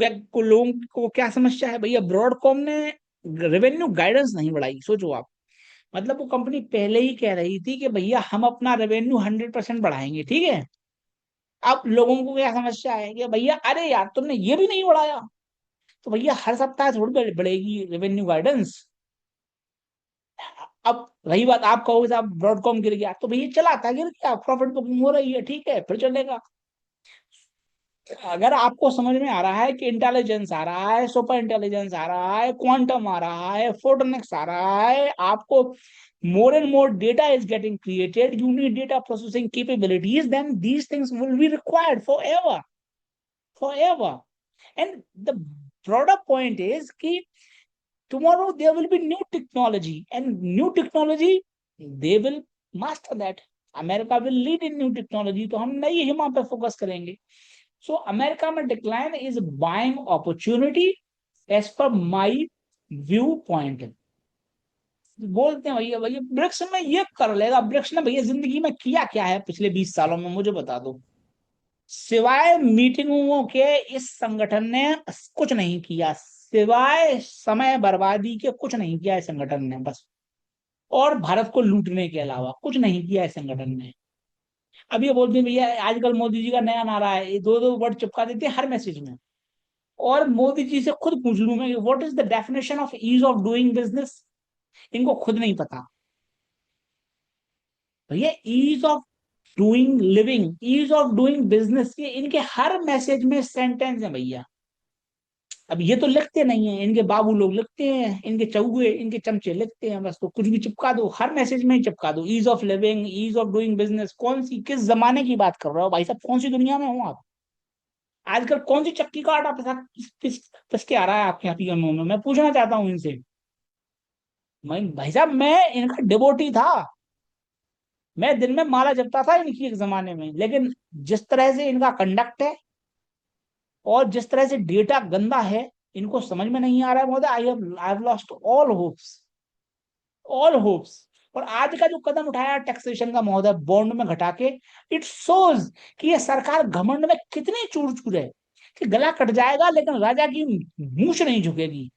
को क्या समस्या है भैया? ब्रॉडकॉम ने रेवेन्यू गाइडेंस नहीं बढ़ाई, सोचो आप। मतलब वो कंपनी पहले ही कह रही थी कि भैया हम अपना रेवेन्यू 100% बढ़ाएंगे, ठीक है। अब लोगों को क्या समस्या है कि भैया अरे यार तुमने ये भी नहीं बढ़ाया, तो भैया हर सप्ताह थोड़ी बढ़ेगी रेवेन्यू गाइडेंस। अब रही बात, आप कहोगे साहब ब्रॉडकॉम गिर गया, तो भैया चला था, गिर गया, प्रॉफिट बुकिंग हो रही है, ठीक है, फिर चलेगा। अगर आपको समझ में आ रहा है कि इंटेलिजेंस आ रहा है, सुपर इंटेलिजेंस आ रहा है, क्वांटम आ रहा है, फोटोनिक्स आ रहा है, आपको more and more data is getting created, you need data processing capabilities, then these things will be required forever, forever. And the broader point is कि tomorrow there will be new technology, and new technology they will master that. America will lead in new technology, तो हम नई हिमा पे focus करेंगे। So America में decline is buying opportunity as per my view point. बोलते हैं भैया, भैया ब्रिक्स में ये कर लेगा, ब्रिक्स ने भैया जिंदगी में किया क्या है पिछले 20 सालों में, मुझे बता दो। सिवाय मीटिंगों के इस संगठन ने कुछ नहीं किया, सिवाय समय बर्बादी के कुछ नहीं किया इस संगठन ने, बस। और भारत को लूटने के अलावा कुछ नहीं किया इस संगठन ने। अब ये बोलते हैं भैया आजकल मोदी जी का नया नारा है, ये दो दो वर्ड चिपका देते हैं हर मैसेज में। और मोदी जी से खुद पूछ लूं मैं, what is the definition of ease of doing business? इनको खुद नहीं पता भैया। Ease of doing living, ease of doing business, ये इनके हर मैसेज में सेंटेंस है भैया। अब ये तो लिखते नहीं है, इनके बाबू लोग लिखते हैं, इनके चौगुए, इनके चमचे लिखते हैं बस, तो कुछ भी चिपका दो, हर मैसेज में ही चिपका दो, ease of living, ease of doing business. कौन सी, किस जमाने की बात कर रहे हो भाई साहब, कौन सी दुनिया में हो आप? आजकल कौन सी चक्की का आटा पिस के आ रहा है आपके यहाँ पीएम में? मैं पूछना चाहता हूँ इनसे। मैं भाई साहब, मैं इनका डिवोटी था, मैं दिन में माला जपता था इनकी एक जमाने में, लेकिन जिस तरह से इनका कंडक्ट है और जिस तरह से डेटा गंदा है, इनको समझ में नहीं आ रहा है महोदय। I have lost all hopes, all hopes. और आज का जो कदम उठाया टैक्सेशन का महोदय, बॉन्ड में घटा के, इट शोज कि ये सरकार घमंड में कितनी चूर चूर है, कि गला कट जाएगा लेकिन राजा की मूछ नहीं झुकेगी।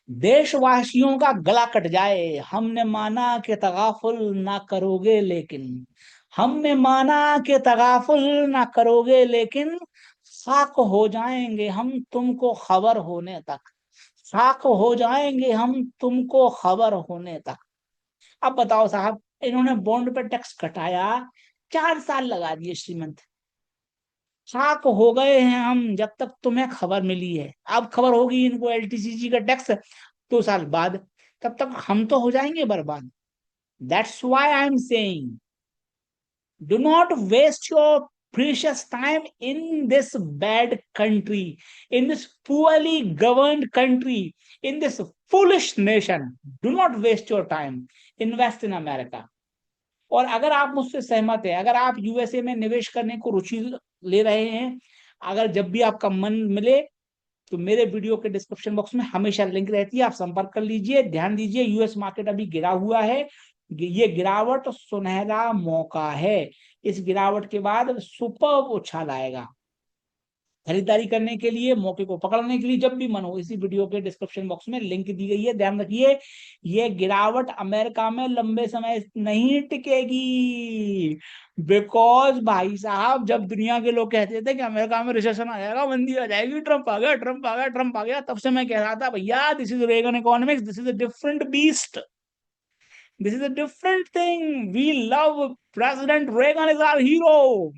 देशवासियों का गला कट जाए, हमने माना कि तगाफुल ना करोगे लेकिन, हमने माना कि तगाफुल ना करोगे लेकिन, साक हो जाएंगे हम तुमको खबर होने तक, साक हो जाएंगे हम तुमको खबर होने तक। अब बताओ साहब, इन्होंने बॉन्ड पे टैक्स घटाया, 4 साल लगा दिए श्रीमंत, साक हो गए हैं हम जब तक तुम्हें खबर मिली है। अब खबर होगी इनको एलटीसीजी का टैक्स 2 साल बाद, तब तक हम तो हो जाएंगे बर्बाद। That's why I am saying, do not waste your precious time in this bad country, in this poorly governed country, in this foolish nation. Do not waste your time. Invest in America. और अगर आप मुझसे सहमत है, अगर आप USA में निवेश करने को रुचि ले रहे हैं, अगर जब भी आपका मन मिले, तो मेरे वीडियो के डिस्क्रिप्शन बॉक्स में हमेशा लिंक रहती है, आप संपर्क कर लीजिए। ध्यान दीजिए, यूएस मार्केट अभी गिरा हुआ है, ये गिरावट सुनहरा मौका है, इस गिरावट के बाद सुपर उछाल आएगा। खरीदारी करने के लिए, मौके को पकड़ने के लिए जब भी मन हो, इसी वीडियो के डिस्क्रिप्शन बॉक्स में लिंक दी गई है, ध्यान रखिए। ये गिरावट अमेरिका में लंबे समय नहीं टिकेगी, बिकॉज भाई साहब, जब दुनिया के लोग कहते थे कि अमेरिका में रिसेशन आ जाएगा, मंदी आ जाएगी, ट्रंप आ गया, ट्रंप आ गया, ट्रंप आ गया, तब से मैं कह रहा था भैया, this is Reagan economics, this is a different beast, this is a different thing, we love President Reagan, is our hero.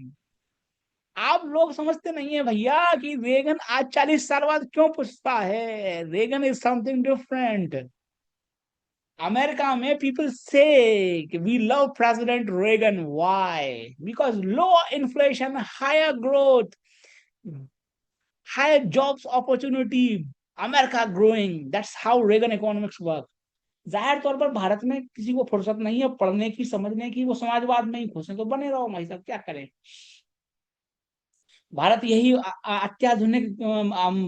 आप लोग समझते नहीं है भैया कि रेगन आज 40 साल बाद क्यों पूछता है, Reagan is something different. America में people say we love President Reagan, why? Because low inflation, higher growth, higher jobs opportunity, America growing, that's how Reagan economics work. जाहिर तौर पर भारत में किसी को फुर्सत नहीं है पढ़ने की, समझने की, वो समाजवाद में ही खुश है, तो बने रहो भाई साहब, क्या करें। भारत यही अत्याधुनिक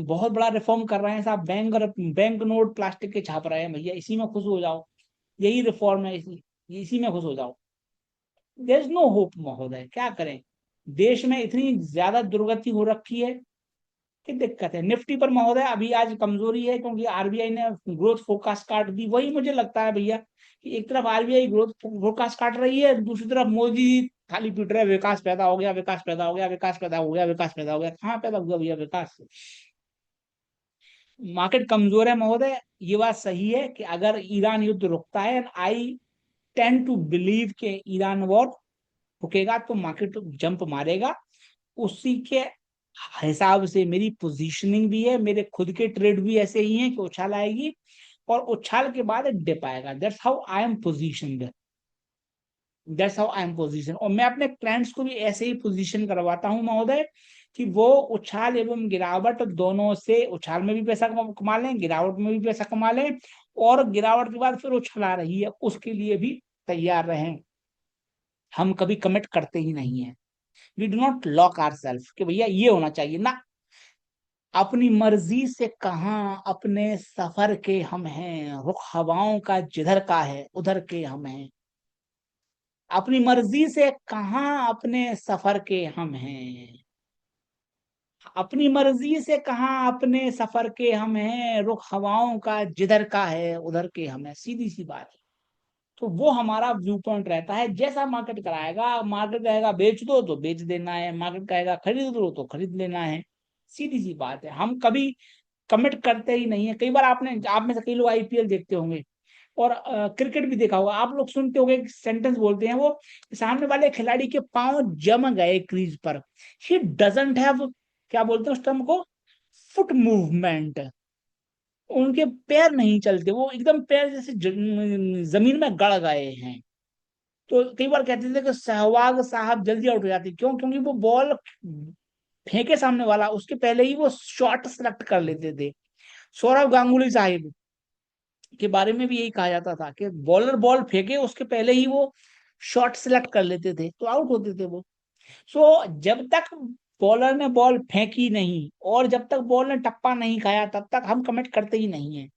बहुत बड़ा रिफॉर्म कर रहे हैं साहब, बैंक नोट प्लास्टिक के छाप रहे हैं भैया, इसी में खुश हो जाओ, यही रिफॉर्म है, इसी में खुश हो जाओ। देयर इज नो होप महोदय, क्या करें। देश में इतनी ज्यादा दुर्गति हो रखी है कि दिक्कत है। निफ्टी पर महोदय अभी आज कमजोरी है, क्योंकि आरबीआई ने ग्रोथ फोरकास्ट काट दी। वही मुझे लगता है भैया कि एक तरफ आरबीआई ग्रोथ फोरकास्ट काट रही है, दूसरी तरफ मोदी जी खाली पीट रहे, विकास पैदा हो गया, विकास पैदा हो गया, विकास पैदा हो गया, विकास पैदा हो गया। कहाँ पैदा हुआ भैया विकास? मार्केट कमजोर है महोदय, ये बात सही है कि अगर ईरान युद्ध रुकता है, आई टेंड टू बिलीव के ईरान वॉर रुकेगा तो मार्केट जंप मारेगा। उसी के हिसाब से मेरी पोजीशनिंग भी है, मेरे खुद के ट्रेड भी ऐसे ही हैं कि उछाल आएगी और उछाल के बाद एक डिप आएगा। That's how I am positioned, that's how I am position. और मैं अपने क्लाइंट्स को भी ऐसे ही पोजीशन करवाता हूं महोदय कि वो उछाल एवं गिरावट दोनों से, उछाल में भी पैसा कमा लें, गिरावट में भी पैसा कमा लें, और गिरावट के बाद फिर उछाल आ रही है उसके लिए भी तैयार रहें। हम कभी कमिट करते ही नहीं है, we do not lock our self कि भैया ये होना चाहिए ना। अपनी मर्जी से कहाँ अपने सफर के हम हैं, रुख हवाओं का जिधर का है उधर के हम हैं। अपनी मर्जी से कहाँ अपने सफर के हम हैं, अपनी मर्जी से कहाँ अपने सफर के हम हैं, रुख हवाओं का जिधर का है उधर के हम हैं। सीधी सी बात है। तो वो हमारा व्यू पॉइंट रहता है। जैसा मार्केट कराएगा, मार्केट कहेगा बेच दो तो बेच देना है, मार्केट कहेगा खरीद दो तो खरीद लेना है। सीधी सी बात है। हम कभी कमिट करते ही नहीं है। कई बार आपने, आप में से कई लोग आईपीएल देखते होंगे और क्रिकेट भी देखा होगा, आप लोग सुनते होंगे सेंटेंस बोलते हैं वो, सामने वाले खिलाड़ी के पांव जम गए क्रीज पर, ही डजंट हैव, क्या बोलते हैं उस टर्म को, फुट मूवमेंट। उनके पैर नहीं चलते, वो एकदम पैर जैसे जमीन में गड़ गए हैं। तो कई बार कहते थे कि सहवाग साहब जल्दी आउट हो जाते, क्यों? क्योंकि वो बॉल फेंके सामने वाला उसके पहले ही वो शॉट सेलेक्ट कर लेते थे। सौरव गांगुली साहिब के बारे में भी यही कहा जाता था कि बॉलर बॉल फेंके उसके पहले ही वो शॉट सिलेक्ट कर लेते थे तो आउट होते थे वो। सो जब तक बॉलर ने बॉल फेंकी नहीं और जब तक बॉल ने टप्पा नहीं खाया तब तक हम कमिट करते ही नहीं है।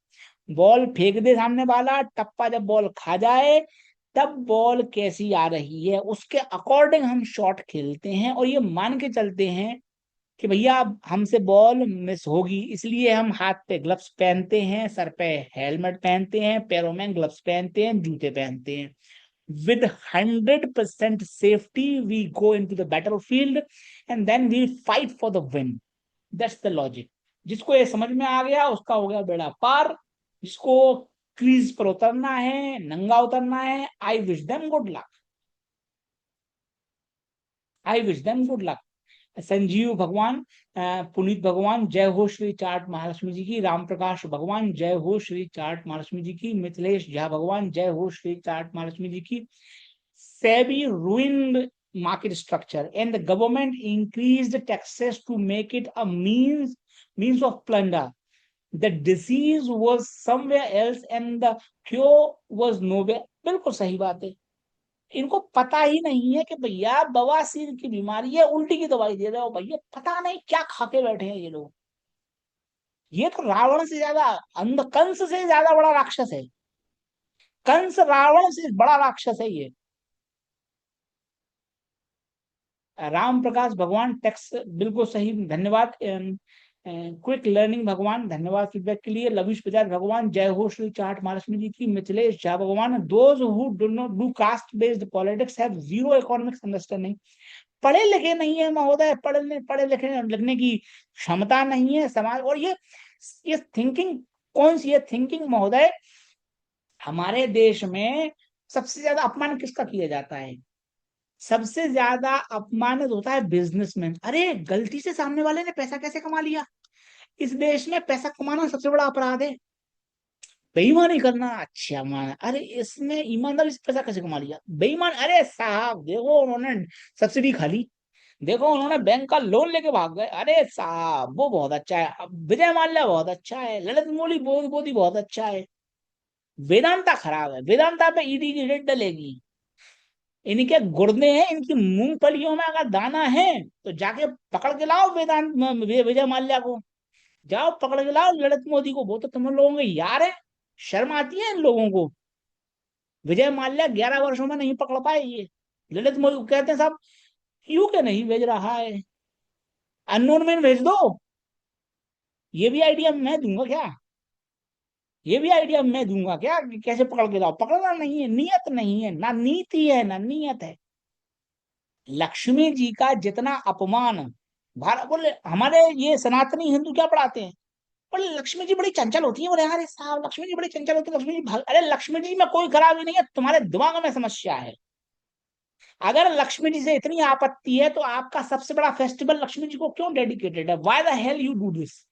बॉल फेंक दे सामने वाला, टप्पा जब बॉल खा जाए तब बॉल कैसी आ रही है उसके अकॉर्डिंग हम शॉट खेलते हैं और ये मान के चलते हैं कि भैया अब हमसे बॉल मिस होगी, इसलिए हम हाथ पे ग्लव्स पहनते हैं, सर पे हेलमेट पहनते हैं, पैरों में ग्लव्स पहनते हैं, जूते पहनते हैं। With 100% safety we go into the battlefield and then we fight for the win. That's the logic. जिसको ये समझ में आ गया उसका हो गया बेड़ा पार। जिसको क्रीज पर उतरना है, नंगा उतरना है, I wish them good luck, I wish them good luck. Sanjeev भगवान, पुनीत भगवान, जय हो श्री चाट महालक्ष्मी जी की। राम प्रकाश भगवान, जय हो श्री चाट महालक्ष्मी जी की। मिथिलेश झा भगवान, जय हो श्री चाट महालक्ष्मी जी की। SEBI ruined market structure and the government increased taxes to make it a means of plunder. The disease was somewhere else and the cure was nowhere। बिल्कुल सही बात है। इनको पता ही नहीं है कि भैया बवासीर की बीमारी है, उल्टी की दवाई दे रहे हो भैया, पता नहीं क्या खा के बैठे हैं ये लोग। ये तो रावण से ज्यादा, अंध कंस से ज्यादा बड़ा राक्षस है। कंस रावण से बड़ा राक्षस है ये। राम प्रकाश भगवान टेक्स, बिल्कुल सही, धन्यवाद। क्विक लर्निंग भगवान, धन्यवाद फीडबैक के लिए। लविश बजाज भगवान, जय हो श्री चाट महालक्ष्मी जी की। मिथिलेश झा भगवान, those who do not do caste based politics have zero economics understanding. पढ़े लिखे नहीं है महोदय, पढ़े लिखे लिखने की क्षमता नहीं है समाज। और ये थिंकिंग कौन सी है थिंकिंग महोदय? हमारे देश में सबसे ज्यादा अपमान किसका किया जाता है? सबसे ज्यादा अपमानित होता है बिजनेसमैन। अरे गलती से सामने वाले ने पैसा कैसे कमा लिया? इस देश में पैसा कमाना सबसे बड़ा अपराध है। बेईमानी करना अच्छा मान, अरे इसमें ईमानदारी से पैसा कैसे कमा लिया? बेईमान, अरे साहब देखो उन्होंने सब्सिडी खा ली, देखो उन्होंने बैंक का लोन लेके भाग गए, अरे साहब वो बहुत अच्छा है, अब विजय माल्या बहुत अच्छा है, ललित मोदी मोदी बहुत अच्छा है। वेदांता खराब है, वेदांता पे ईडी की रेड डलेगी। इनके गुर्दे हैं, इनकी मूंगफलियों में अगर दाना है तो जाके पकड़ के लाओ वेदांत विजय माल्या को, जाओ पकड़ के लाओ ललित मोदी को, वो तो तुम लोगों के यार है। शर्म आती है इन लोगों को। विजय माल्या 11 वर्षों में नहीं पकड़ पाए ये। ललित मोदी को कहते हैं साहब क्यों के नहीं भेज रहा है, अननोन में भेज दो। ये भी आइडिया मैं दूंगा क्या? ये भी आइडिया मैं दूंगा क्या कि कैसे पकड़ के लाओ? पकड़ना नहीं है, नियत नहीं है, ना नीति है ना नियत है। लक्ष्मी जी का जितना अपमान, भारत बोले हमारे ये सनातनी हिंदू क्या पढ़ाते हैं? पर लक्ष्मी जी बड़ी चंचल होती है। बोले अरे साहब लक्ष्मी जी बड़ी चंचल होती है, लक्ष्मी जी अरे लक्ष्मी जी में कोई खराबी नहीं है, तुम्हारे दिमाग में समस्या है। अगर लक्ष्मी जी से इतनी आपत्ति है तो आपका सबसे बड़ा फेस्टिवल लक्ष्मी जी को क्यों डेडिकेटेड है? Why the hell you do this?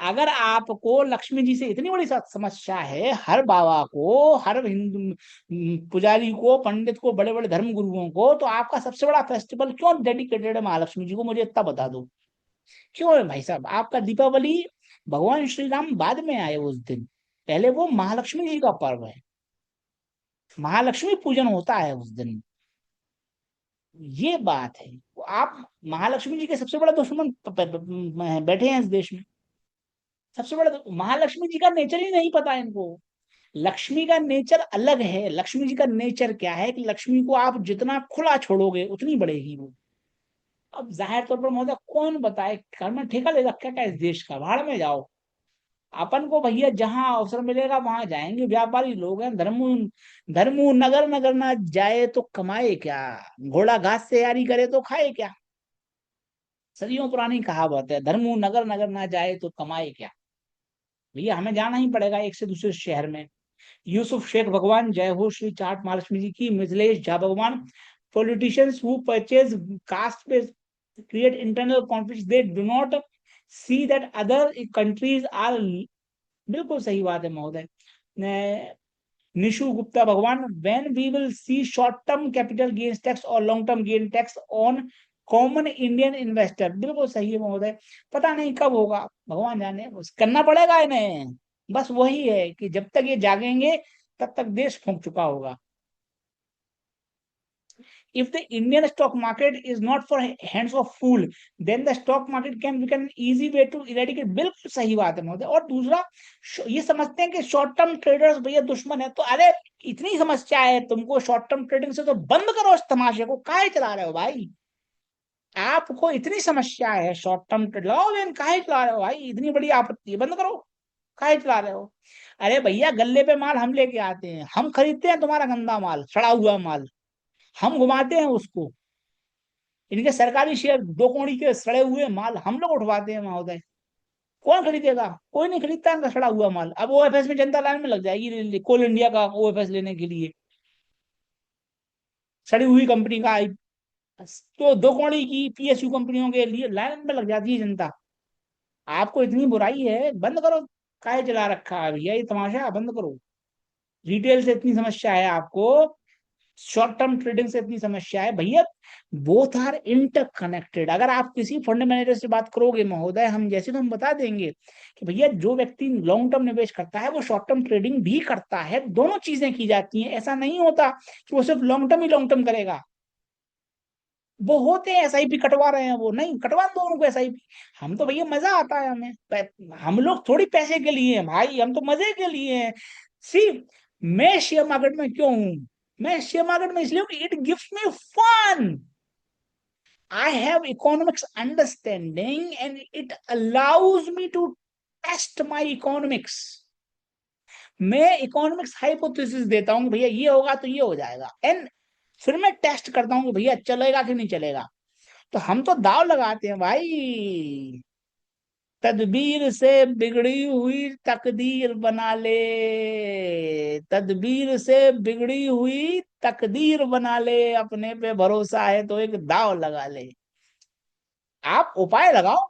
अगर आपको लक्ष्मी जी से इतनी बड़ी समस्या है, हर बाबा को, हर हिंदू पुजारी को, पंडित को, बड़े बड़े धर्म गुरुओं को, तो आपका सबसे बड़ा फेस्टिवल क्यों डेडिकेटेड है महालक्ष्मी जी को? मुझे इतना बता दो क्यों है भाई साहब? आपका दीपावली, भगवान श्री राम बाद में आए उस दिन, पहले वो महालक्ष्मी जी का पर्व है, महालक्ष्मी पूजन होता है उस दिन। ये बात है। आप महालक्ष्मी जी के सबसे बड़ा दुश्मन बैठे हैं इस देश में। सबसे बड़ा महालक्ष्मी जी का नेचर ही नहीं पता इनको। लक्ष्मी का नेचर अलग है। लक्ष्मी जी का नेचर क्या है कि लक्ष्मी को आप जितना खुला छोड़ोगे उतनी बढ़ेगी वो। अब जाहिर तौर पर महोदय कौन बताए, घर में ठेका ले रखा क्या इस देश का? भाड़ में जाओ। अपन को भैया जहां अवसर मिलेगा वहां जाएंगे, व्यापारी लोग हैं। धर्मू धर्मू नगर नगर ना जाए तो कमाए क्या, घोड़ा घास से यारी करे तो खाए क्या। सदियों पुरानी कहावत है, धर्मू नगर नगर ना जाए तो कमाए क्या। भैया हमें जाना ही पड़ेगा एक से दूसरे शहर में। यूसुफ शेख भगवान, जय हो श्री चाट महालक्ष्मी जी की, मिथिलेश झा भगवान। पॉलिटिशियंस हु परचेज कास्ट पे create internal conflicts, they do not see that other countries are। बिल्कुल सही बात है महोदय। निशु गुप्ता भगवान, when we will see short term capital gains tax और long term gain tax on common Indian investor. बिल्कुल सही है महोदय। पता नहीं कब होगा, भगवान जाने, बस करना पड़ेगा इन्हें। बस वही है कि जब तक ये जागेंगे तब तक देश फूंक चुका होगा। If the Indian stock market is not for hands of fool, then the stock market can become an easy way to eradicate। बिल्कुल सही बात है महोदय। और दूसरा, ये समझते हैं कि शॉर्ट टर्म ट्रेडर्स भैया दुश्मन है, तो अरे इतनी समस्या है तुमको शॉर्ट टर्म ट्रेडिंग से, तो बंद करो इस तमाशे को, काहे चला रहे हो भाई? आपको इतनी समस्या है शॉर्ट टर्म ट्रेड, लगाओ लेकिन काहे चला रहे हो भाई? इतनी बड़ी आपत्ति है, बंद करो। काहे चला रहे हो? अरे भैया गल्ले पे माल हम लेके आते हैं, हम खरीदते हैं तुम्हारा गंदा माल, सड़ा हुआ माल, हम घुमाते हैं उसको। इनके सरकारी शेयर, दो कौड़ी के सड़े हुए माल हम लोग उठवाते हैं महोदय। कौन खरीदेगा? कोई नहीं खरीदता इनका सड़ा हुआ माल। अब ओएफएस में जनता लाइन में लग जाएगी कोल इंडिया का ओएफएस लेने के लिए, सड़ी हुई कंपनी का। तो दो कौड़ी की पीएसयू कंपनियों के लिए लाइन में लग जाती है जनता। आपको इतनी बुराई है, बंद करो। काहे चला रखा है भैया ये तमाशा, बंद करो। रिटेल से इतनी समस्या है आपको, शॉर्ट टर्म ट्रेडिंग से इतनी समस्या है भैया। Both are interconnected. अगर आप किसी फंड मैनेजर से बात करोगे महोदय, हम जैसे तो हम बता देंगे कि भैया जो व्यक्ति लॉन्ग टर्म निवेश करता है वो शॉर्ट टर्म ट्रेडिंग भी करता है, दोनों चीजें की जाती हैं। ऐसा नहीं होता कि वो सिर्फ लॉन्ग टर्म ही लॉन्ग टर्म करेगा। वो होते हैं एसआईपी कटवा रहे हैं, वो नहीं कटवा दो उनको एसआईपी। हम तो भैया मजा आता है हमें, हम लोग थोड़ी पैसे के लिए हैं भाई, हम तो मजे के लिए हैं। सिर्फ मैं शेयर मार्केट में क्यों हूं? मैं शेयर मार्केट में इसलिए हूं कि it gives me fun. I have economics understanding and it allows me to test my economics। मैं इकोनॉमिक्स हाइपोथेसिस देता हूँ कि भैया ये होगा तो ये हो जाएगा, एंड फिर मैं टेस्ट करता हूँ कि भैया चलेगा कि नहीं चलेगा। तो हम तो दाव लगाते हैं भाई। तदबीर से बिगड़ी हुई तकदीर बना ले, तदबीर से बिगड़ी हुई तकदीर बना ले, अपने पे भरोसा है तो एक दाव लगा ले। आप उपाय लगाओ,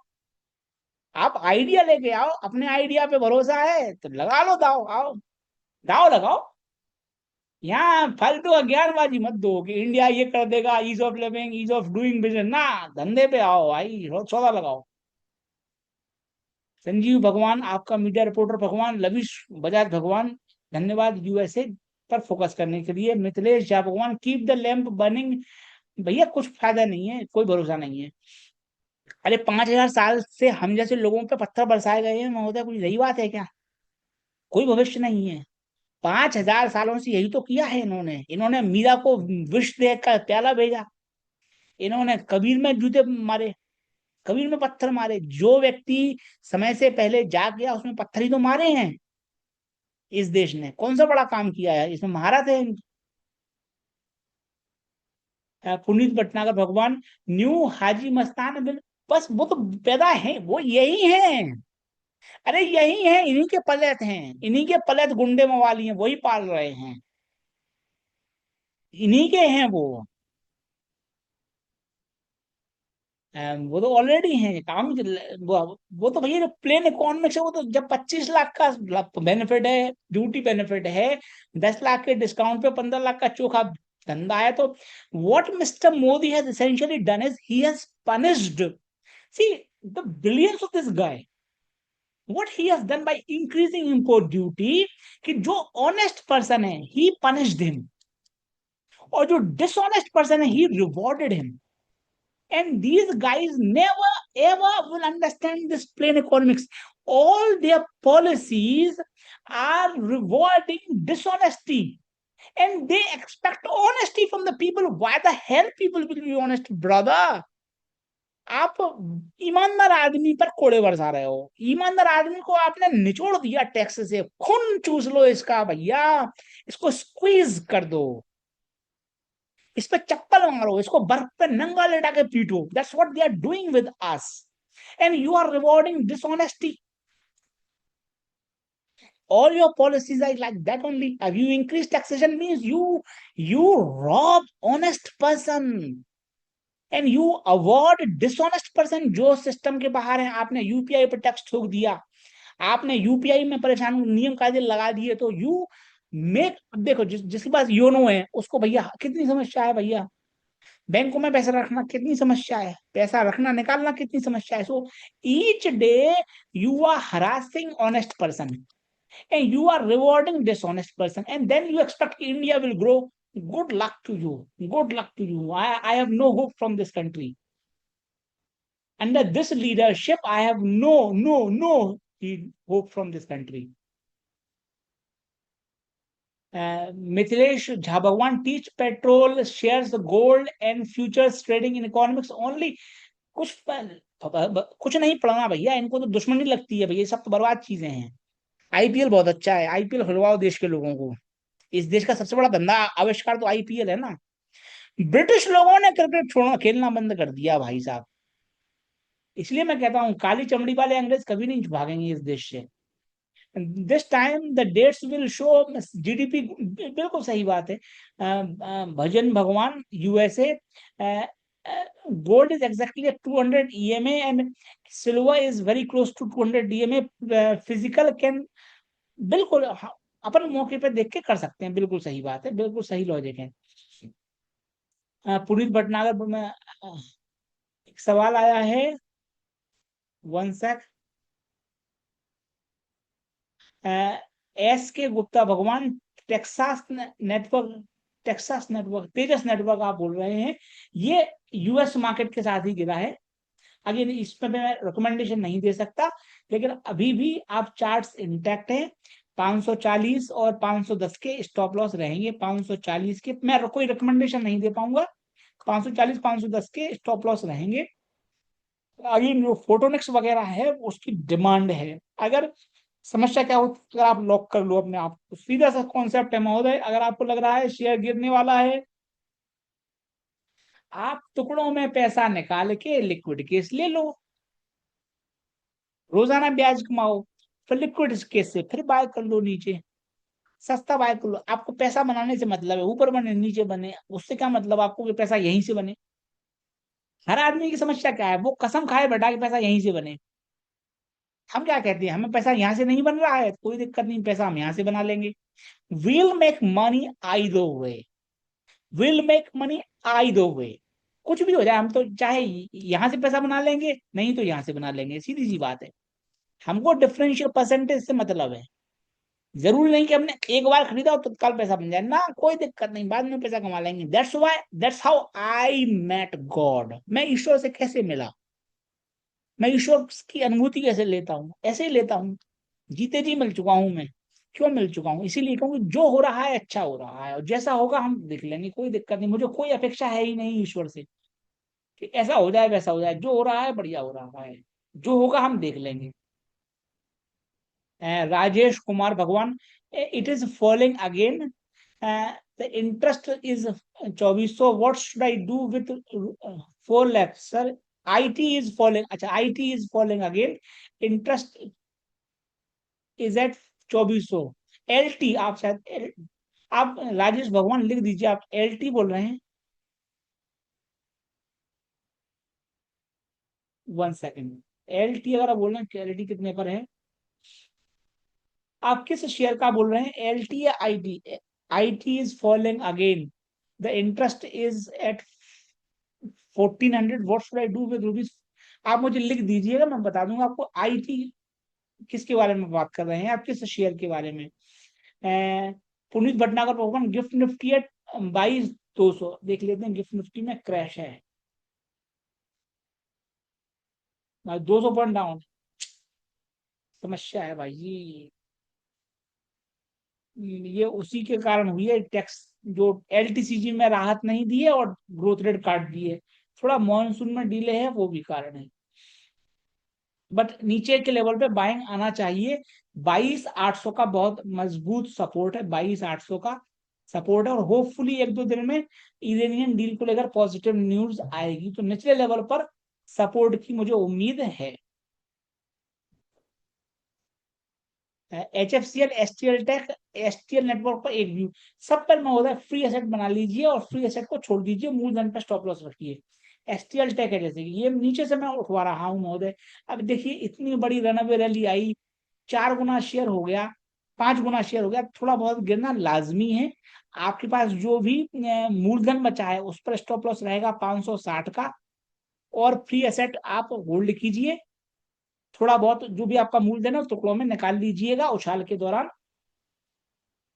आप आइडिया लेके आओ, अपने आइडिया पे भरोसा है तो लगा लो दाव, आओ दाव लगाओ। यहाँ फालतू का ज्ञानबाजी मत दो कि इंडिया ये कर देगा, ease of living, ease of doing business ना। धंधे पे आओ भाई, सौदा लगाओ। संजीव भगवान आपका मीडिया रिपोर्टर भगवान, लविश बजाज भगवान, धन्यवाद यूएसए पर फोकस करने के लिए। मिथिलेश झा भगवान, कीप द लैंप बर्निंग। भैया कुछ फायदा नहीं है, कोई भरोसा नहीं है। अरे 5,000 साल से हम जैसे लोगों पे पत्थर बरसाए गए हैं महोदय, कुछ यही बात है क्या? कोई भविष्य नहीं है। 5,000 सालों से यही तो किया है इन्होंने। इन्होंने मीरा को विष देकर प्याला भेजा, इन्होंने कबीर में जूते मारे, कबीर में पत्थर मारे। जो व्यक्ति समय से पहले जाग गया उसमें पत्थर ही तो मारे हैं। इस देश ने कौन सा बड़ा काम किया है, इसमें महारत है। पुनीत भटनागर भगवान, न्यू हाजी मस्तान बिन। बस वो तो पैदा है, वो यही है। अरे यही है, इन्हीं के पलेत हैं, इन्हीं के पलेत गुंडे मवाली हैं, वही पाल रहे हैं, इन्हीं के हैं वो। वो तो ऑलरेडी हैं काम। वो तो भैया प्लेन इकोनॉमिक्स है, वो तो जब 25 लाख का बेनिफिट है, ड्यूटी बेनिफिट है, 10 लाख के डिस्काउंट पे 15 लाख का चोखा धंधा है, तो what mister Modi has essentially done is he has punished, see, the brilliance of this guy, what he has done by increasing import duty, कि जो ऑनेस्ट पर्सन है ही पनिश्ड हिम, और जो डिसऑनेस्ट पर्सन है he rewarded him. And these guys never ever will understand this plain economics. All their policies are rewarding dishonesty. And they expect honesty from the people. Why the hell people will be honest, brother? आप ईमानदार आदमी पर कोड़े बरसा रहे हो, ईमानदार आदमी को आपने निचोड़ दिया टैक्स से, खून चूस लो इसका भैया, इसको स्क्वीज कर दो, इस पे चप्पल मारो, इसको बर्फ पे नंगा लेटा के पीटो, that's what they are doing with us, and you are rewarding dishonesty. All your policies are like that only. Have you increased taxation means you rob honest person and you award dishonest person जो system के बाहर है। आपने UPI पर tax ठोक दिया, आपने UPI में परेशान नियम कायदे लगा दिए, तो यू मेक, देखो जिसके पास योनो है उसको भैया कितनी समस्या है भैया, बैंकों में पैसा रखना कितनी समस्या है, पैसा रखना निकालना कितनी समस्या है। So each day you are harassing honest person and you are rewarding dishonest person, and then you expect India will grow. Good luck to you, good luck to you. I have no hope from this country. Under this leadership I have no hope from this country. Mithilesh Jha Bhagwan teach petrol shares the gold and futures trading in economics only. कुछ नहीं पढ़ना भैया, इनको तो दुश्मनी लगती है भैया, सब तो बर्बाद चीजें हैं। आईपीएल बहुत अच्छा है, आईपीएल खुलवाओ देश के लोगों को, इस देश का सबसे बड़ा धंधा आविष्कार तो आईपीएल है ना। ब्रिटिश लोगों ने क्रिकेट छोड़ना खेलना बंद कर दिया भाई साहब, इसलिए मैं कहता हूँ काली चमड़ी वाले अंग्रेज कभी नहीं भागेंगे इस देश से। This time the dates will show GDP, बिल्कुल सही बात है। भजन भगवान USA, gold is exactly at 200 EMA and silver is very close to 200 EMA. Physical can, बिल्कुल अपन मौके पे देख के कर सकते हैं, बिल्कुल सही बात है, बिल्कुल सही लॉजिक है। पुनीत भटनागर में एक सवाल आया है, वन सेक। एस के गुप्ता भगवान, टेक्सास नेटवर्क, टेक्सास नेटवर्क, तेजस नेटवर्क आप बोल रहे हैं, ये यूएस मार्केट के साथ ही गिरा है। अगेन इस पर मैं रिकमेंडेशन नहीं दे सकता, लेकिन अभी भी आप चार्ट्स इंटैक्ट हैं। 540 और 510 के स्टॉप लॉस रहेंगे, 540 के मैं कोई रिकमेंडेशन नहीं दे पाऊंगा, 540 510 के स्टॉप लॉस रहेंगे। अगेन जो फोटोनिक्स वगैरह है उसकी डिमांड है। अगर समस्या क्या हो, अगर आप लॉक कर लो अपने आप को, सीधा सा कॉन्सेप्ट है महोदय, अगर आपको लग रहा है शेयर गिरने वाला है, आप टुकड़ों में पैसा निकाल के लिक्विड केस ले लो, रोजाना ब्याज कमाओ, फिर लिक्विड केस से फिर बाय कर लो नीचे, सस्ता बाय कर लो। आपको पैसा बनाने से मतलब है, ऊपर बने नीचे बने उससे क्या मतलब आपको कि पैसा यहीं से बने। हर आदमी की समस्या क्या है, वो कसम खाए बैठा कि पैसा यहीं से बने। हम क्या कहते हैं, हमें पैसा यहाँ से नहीं बन रहा है, कोई दिक्कत नहीं, पैसा हम यहाँ से बना लेंगे। Will make money either way, will make money either way, कुछ भी हो जाए, हम तो चाहे यहाँ से पैसा बना लेंगे, नहीं तो यहाँ से बना लेंगे, सीधी सी बात है। हमको डिफरेंशियल परसेंटेज से मतलब है, जरूरी नहीं कि हमने एक बार खरीदा और तत्काल पैसा बन जाए ना, कोई दिक्कत नहीं, बाद में पैसा कमा लेंगे। That's why, that's how I met God. मैं ईश्वर से कैसे मिला, मैं ईश्वर की अनुभूति कैसे लेता हूँ, ऐसे ही लेता हूँ, जीते जी मिल चुका हूं मैं। क्यों मिल चुका हूँ, इसीलिए कहूँ जो हो रहा है अच्छा हो रहा है, और जैसा होगा हम देख लेंगे, कोई दिक्कत नहीं, मुझे कोई अपेक्षा है ही नहीं ईश्वर से कि ऐसा हो जाए वैसा हो जाए, जो हो रहा है बढ़िया हो रहा है, जो होगा हम देख लेंगे। राजेश कुमार भगवान, it is falling again, the interest is 2400, what should I do with 4 lakh sir, IT is falling, अच्छा IT is falling again, interest is at 2400। L T आप शायद आप राजेश भगवान लिख दीजिए, आप एल टी बोल रहे हैं। 1 सेकेंड। एल टी अगर आप बोल रहे हैं, एल टी कितने पर है? आप किस शेयर का बोल रहे हैं, एल टी या I T? I T is following again, the interest is at 1400। What should I do with rupees? आप मुझे लिख दीजिएगा, मैं बता दूंगा आपको। आई टी किसके बारे में बात कर रहे हैं आप, किस शेयर के बारे में? पुनीत भटनागर भगवान, गिफ्ट निफ्टी एट 22,200। देख लेते हैं, गिफ्ट निफ्टी में क्रैश है, 200 पॉइंट डाउन। समस्या है भाई जी। ये उसी के कारण हुई है, टैक्स जो एलटीसीजी में राहत नहीं दी है और ग्रोथ रेट काट दी है, थोड़ा मॉनसून में डिले है, वो भी कारण है। बट नीचे के लेवल पे बाइंग आना चाहिए। 22,800 का बहुत मजबूत सपोर्ट है, 22,800 का सपोर्ट है, और होपफुली एक दो दिन में इरानियन डील को लेकर पॉजिटिव न्यूज आएगी, तो निचले लेवल पर सपोर्ट की मुझे उम्मीद है। H F C L, S T L tech, S T L network पर एक व्यू। सब पर महोदय फ्री एसेट बना लीजिए और फ्री एसेट को छोड़ दीजिए, मूलधन पर स्टॉप लॉस रखिए। एस टी एल टेक है जैसे कि ये नीचे से मैं उठवा रहा हूँ महोदय। अब देखिए इतनी बड़ी रनअवे रैली आई, 4 गुना शेयर हो गया, 5 गुना शेयर हो गया, थोड़ा बहुत गिरना लाजमी है। आपके पास जो भी मूलधन बचा है उस पर स्टॉप लॉस रहेगा 560 का, और फ्री एसेट आप होल्ड कीजिए। थोड़ा बहुत जो भी आपका मूलधन है उस टुकड़ों में निकाल लीजिएगा उछाल के दौरान।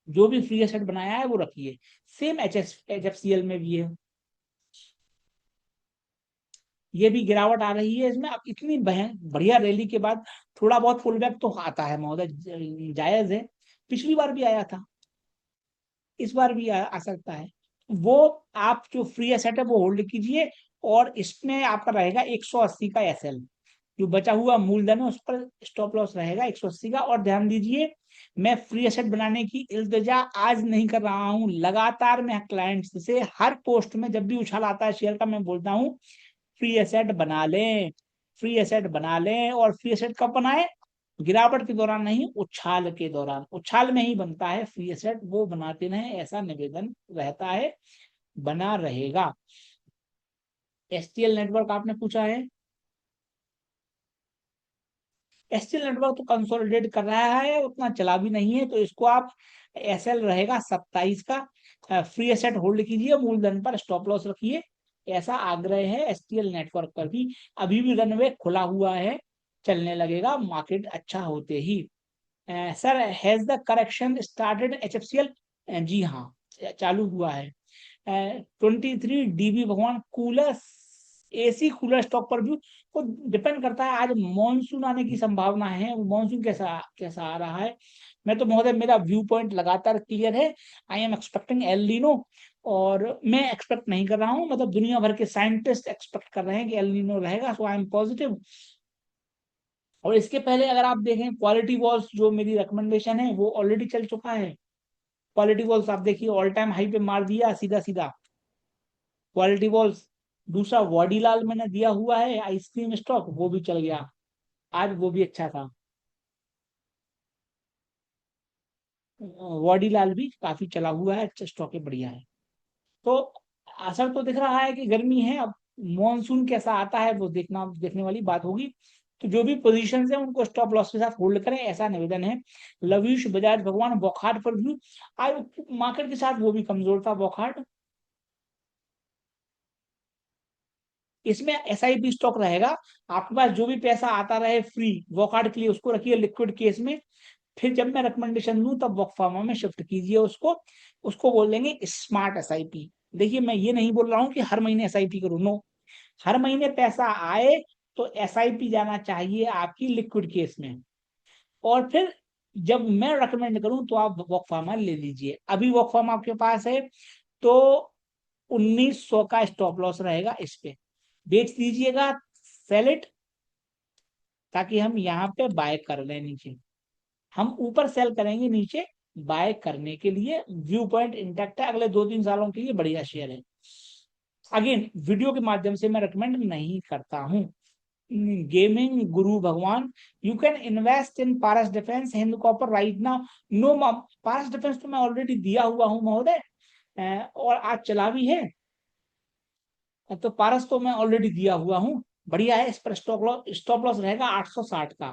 जो भी फ्री एसेट बनाया है वो रखिए। Same H F C L में भी है, ये भी गिरावट आ रही है इसमें। अब इतनी बढ़िया रैली के बाद थोड़ा बहुत पुल बैक तो आता है महोदय, जायज है। पिछली बार भी आया था, इस बार भी आ सकता है। वो आप जो फ्री एसेट है वो होल्ड कीजिए, और इसमें आपका रहेगा 180 का एसएल। जो बचा हुआ मूलधन है उस पर स्टॉप लॉस रहेगा 180 का। और ध्यान दीजिए, मैं फ्री एसेट बनाने की इल्तिजा आज नहीं कर रहा हूं, लगातार मैं क्लाइंट्स से हर पोस्ट में जब भी उछाल आता है शेयर का मैं बोलता हूं फ्री एसेट बना लें, फ्री एसेट बना लें। और फ्री एसेट कब बनाए? गिरावट के दौरान नहीं, उछाल के दौरान। उछाल में ही बनता है फ्री एसेट, वो बनाते रहें, ऐसा निवेदन रहता है, बना रहेगा। एसटीएल नेटवर्क आपने पूछा है, एसटीएल नेटवर्क तो कंसोलिडेट कर रहा है, उतना चला भी नहीं है, तो इसको आप एसएल रहेगा 27 का, फ्री एसेट होल्ड कीजिए, मूलधन पर स्टॉप लॉस रखिए, ऐसा आग्रह है। एसटीएल नेटवर्क पर भी अभी भी रनवे खुला हुआ है, चलने लगेगा मार्केट अच्छा होते ही। Sir, has the correction started HFCL? जी हाँ, चालू हुआ है। 23 डीबी भगवान कूलर, एसी कूलर स्टॉक पर भी वो डिपेंड करता है। आज मॉनसून आने की संभावना है, मॉनसून कैसा कैसा आ रहा है। मैं तो महोदय, मेरा व्यू पॉइंट लगातार क्लियर है। I am expecting El Nino, और मैं एक्सपेक्ट नहीं कर रहा हूँ, मतलब दुनिया भर के साइंटिस्ट एक्सपेक्ट कर रहे हैं कि एल नीनो रहेगा, सो आई एम पॉजिटिव। और इसके पहले अगर आप देखें, क्वालिटी वॉल्स जो मेरी रिकमेंडेशन है वो ऑलरेडी चल चुका है। क्वालिटी वॉल्स आप देखिए ऑल टाइम हाई पे मार दिया सीधा सीधा, क्वालिटी वॉल्स। दूसरा वाडीलाल मैंने दिया हुआ है आइसक्रीम स्टॉक, वो भी चल गया आज, वो भी अच्छा था। वाडीलाल भी काफी चला हुआ है, अच्छा स्टॉक है, बढ़िया है। तो असर तो दिख रहा है कि गर्मी है। अब मॉनसून कैसा आता है वो देखना, देखने वाली बात होगी। तो जो भी पोजीशन है उनको स्टॉप लॉस के साथ होल्ड करें, ऐसा निवेदन है। लवीश बजाज भगवान, वॉकहार्ट पर भी आज मार्केट के साथ वो भी कमजोर था वॉकहार्ट। इसमें एसआईपी स्टॉक रहेगा, आपके पास जो भी पैसा आता रहे फ्री वॉकआउट के लिए उसको रखिए लिक्विड केस में। फिर जब मैं रिकमेंडेशन दूं तब वॉक फार्मा में शिफ्ट कीजिए उसको। उसको बोल देंगे स्मार्ट एसआईपी। देखिए मैं ये नहीं बोल रहा हूँ कि हर महीने एसआईपी करो, नो। हर महीने पैसा आए तो एसआईपी जाना चाहिए आपकी लिक्विड केस में। और फिर जब मैं रिकमेंड करूं तो आप वॉक फार्मा ले लीजिए। अभी वॉक फार्मा आपके पास है तो 1900 का स्टॉप लॉस रहेगा, इस पे बेच दीजिएगा, सेल इट, ताकि हम यहाँ पे बाय कर लें नीचे। हम ऊपर सेल करेंगे, नीचे बाय करने के लिए व्यू पॉइंट इंटैक्ट है, अगले 2-3 सालों के लिए बढ़िया शेयर है। अगेन वीडियो के माध्यम से मैं रिकमेंड नहीं करता हूं। गेमिंग गुरु भगवान, you can invest in Paras defence Hind copper right now. No, Paras defence तो मैं ऑलरेडी दिया हुआ हूँ महोदय, और आज चला भी है, तो पारस तो मैं ऑलरेडी दिया हुआ हूँ, बढ़िया है। इस पर स्टॉप लॉस रहेगा 860 का।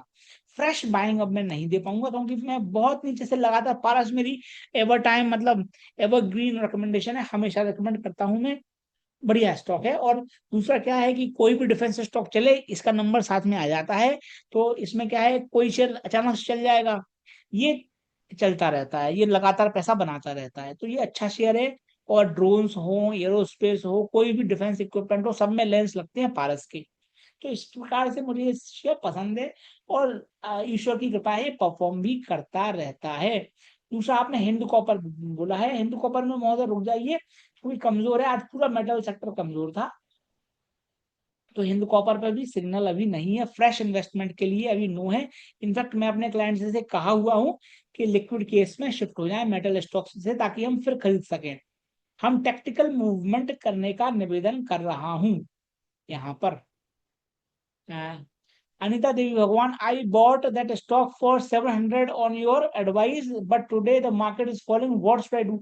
फ्रेश बाइंग अब मैं नहीं दे पाऊंगा, क्योंकि मैं बहुत नीचे से लगातार, पारस मेरी एवर टाइम मतलब एवर ग्रीन रिकमेंडेशन है, हमेशा रिकमेंड करता हूं मैं, बढ़िया स्टॉक है। और दूसरा क्या है कि कोई भी डिफेंस स्टॉक चले, इसका नंबर साथ में आ जाता है, तो इसमें क्या है, कोई शेयर अचानक से चल जाएगा, ये चलता रहता है, ये लगातार पैसा बनाता रहता है, तो ये अच्छा शेयर है। और ड्रोन्स हो, एरोस्पेस हो, कोई भी डिफेंस इक्विपमेंट हो, सब में लेंस लगते हैं पारस के। तो इस प्रकार से मुझे ये शेयर पसंद है, और ईश्वर की कृपा है, ये परफॉर्म भी करता रहता है। दूसरा आपने हिंद कॉपर बोला है, हिंद कॉपर में महोदय रुक जाइए, क्योंकि कमजोर है, आज पूरा मेटल सेक्टर कमजोर था, तो हिंद कॉपर पर भी सिग्नल अभी नहीं है, फ्रेश इन्वेस्टमेंट के लिए अभी नो है। इनफैक्ट मैं अपने क्लाइंट से कहा हुआ हूँ कि लिक्विड केस में शिफ्ट हो जाए मेटल स्टॉक्स से, ताकि हम फिर खरीद सकें। हम टेक्टिकल मूवमेंट करने का निवेदन कर रहा हूं यहाँ पर। Anita Devi Bhagwan, I bought that stock for 700 on your advice, but today the market is falling. What should I do?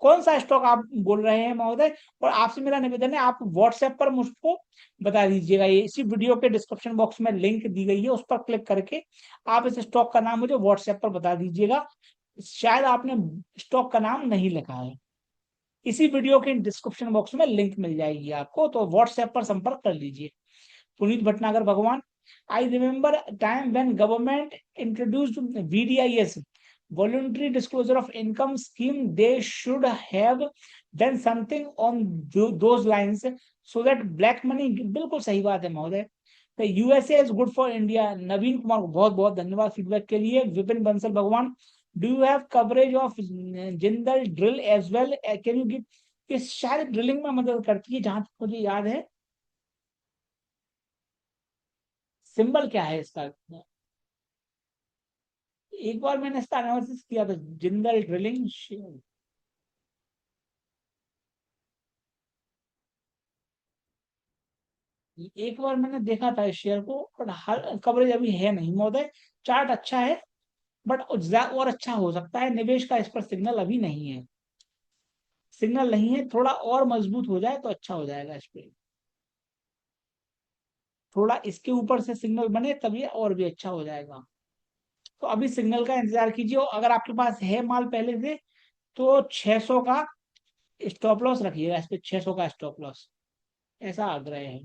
कौन सा स्टॉक आप बोल रहे हैं महोदय? और आपसे मेरा निवेदन है, आप व्हाट्सएप पर मुझको बता दीजिएगा, ये इसी वीडियो के डिस्क्रिप्शन बॉक्स में लिंक दी गई है, उस पर क्लिक करके आप इस स्टॉक का नाम मुझे व्हाट्सएप पर बता दीजिएगा। शायद आपने स्टॉक का नाम नहीं लिखा है, इसी वीडियो के डिस्क्रिप्शन बॉक्स में लिंक मिल जाएगी आपको, तो व्हाट्सएप पर संपर्क कर लीजिए। पुनीत भटनागर भगवान, I remember a time when government introduced VDIS, voluntary disclosure of income scheme. They should have done something on those lines so that black money, बिल्कुल सही बात है महोदय। The USA is good for India। नवीन कुमार को बहुत बहुत धन्यवाद feedback के लिए। विपिन बंसल भगवान, do you have coverage of Jindal drill as well, can you give? ये शायद ड्रिलिंग में मदद करती है, जहां तक मुझे याद है। सिंबल क्या है इसका? एक बार मैंने इसका एनालिसिस किया था, जिंदल ड्रिलिंग शेयर। एक बार मैंने देखा था इस शेयर को, बट हर कवरेज अभी है नहीं महोदय। चार्ट अच्छा है, बट और अच्छा हो सकता है, निवेश का इस पर सिग्नल अभी नहीं है, सिग्नल नहीं है, थोड़ा और मजबूत हो जाए तो अच्छा हो जाएगा इस पे। थोड़ा इसके ऊपर से सिग्नल बने तभी और भी अच्छा हो जाएगा, तो अभी सिग्नल का इंतजार कीजिए। और अगर आपके पास है माल पहले से, तो 600 का स्टॉप लॉस रखिएगा इस पे, 600 का स्टॉप लॉस, ऐसा आग्रह है।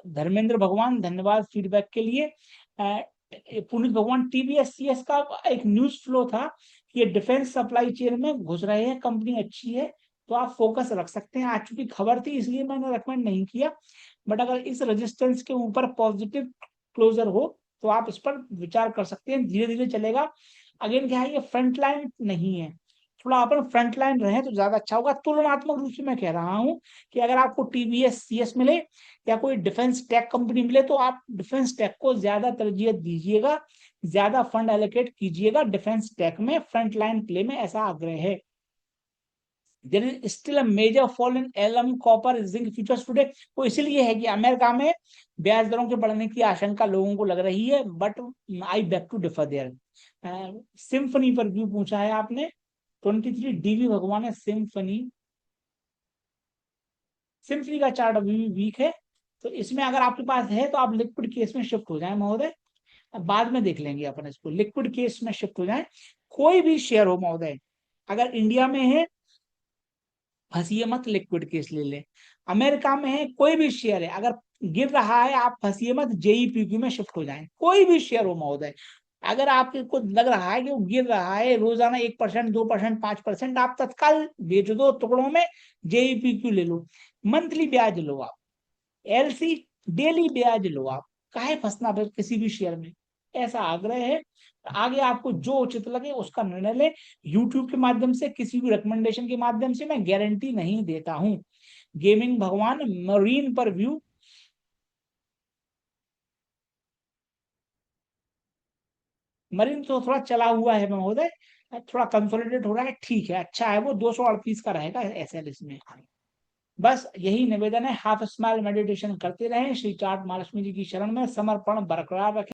धर्मेंद्र भगवान, धन्यवाद फीडबैक के लिए। पुनीत भगवान, टीवीएससीएस का एक न्यूज फ्लो था कि ये डिफेंस सप्लाई चेन में घुस रहे हैं, कंपनी अच्छी है, तो आप फोकस रख सकते हैं। आज चूंकि खबर थी इसलिए मैंने रेकमेंड नहीं किया, बट अगर इस रेजिस्टेंस के ऊपर पॉजिटिव क्लोजर हो तो आप इस पर विचार कर सकते हैं, धीरे धीरे चलेगा। अगेन क्या है, ये फ्रंट लाइन नहीं है, थोड़ा अपन फ्रंट लाइन रहे तो ज्यादा अच्छा होगा। तुलनात्मक रूप से मैं कह रहा हूं कि अगर आपको टीवीएस सीएस मिले या कोई डिफेंस टेक कंपनी मिले, तो आप डिफेंस टेक को ज्यादा तरजीह दीजिएगा, ज्यादा फंड एलोकेट कीजिएगा डिफेंस टेक में, फ्रंट लाइन प्ले में, ऐसा आग्रह है। There is still a major fall in LM copper zinc futures today. वो इसलिए है कि अमेरिका में ब्याज दरों के बढ़ने की आशंका लोगों को लग रही है, but I beg to differ there. Symphony पर व्यू पूछा है आपने, 23 डीवी भगवान है सिम्फनी। सिम्फनी का चार्ट अभी भी वीक है, तो इसमें अगर आपके पास है तो आप लिक्विड केस में शिफ्ट हो जाए महोदय, अब बाद में देख लेंगे अपन इसको, लिक्विड केस में शिफ्ट हो जाए। कोई भी शेयर हो महोदय, अगर इंडिया में है फंसिए मत, लिक्विड केस ले ले। अमेरिका में है, कोई भी शेयर है, अगर गिर रहा है आप फंसिए मत, जेईपीक्यू में शिफ्ट हो जाए, कोई भी शेयर हो महोदय। अगर आपको लग रहा है कि वो गिर रहा है रोजाना 1%, 2%, 5%, आप तत्काल बेच दो टुकड़ों में, जेईपीक्यू ले लो, मंथली ब्याज लो आप, एलसी डेली ब्याज लो आप, काहे फंसना फिर किसी भी शेयर में, ऐसा आग्रह है। आगे आपको जो उचित लगे उसका निर्णय ले। यूट्यूब के माध्यम से, किसी भी रिकमेंडेशन के माध्यम से मैं गारंटी नहीं देता हूं। गेमिंग भगवान, मरीन पर व्यू, मरीन तो थोड़ा चला हुआ है महोदय, थोड़ा कंसोलिडेट हो रहा है, ठीक है, अच्छा है, वो 238 का रहेगा एसएल इसमें। बस यही निवेदन है, हाफ स्माइल मेडिटेशन करते रहें, श्री चाट महालक्ष्मी जी की शरण में समर्पण बरकरार रखें।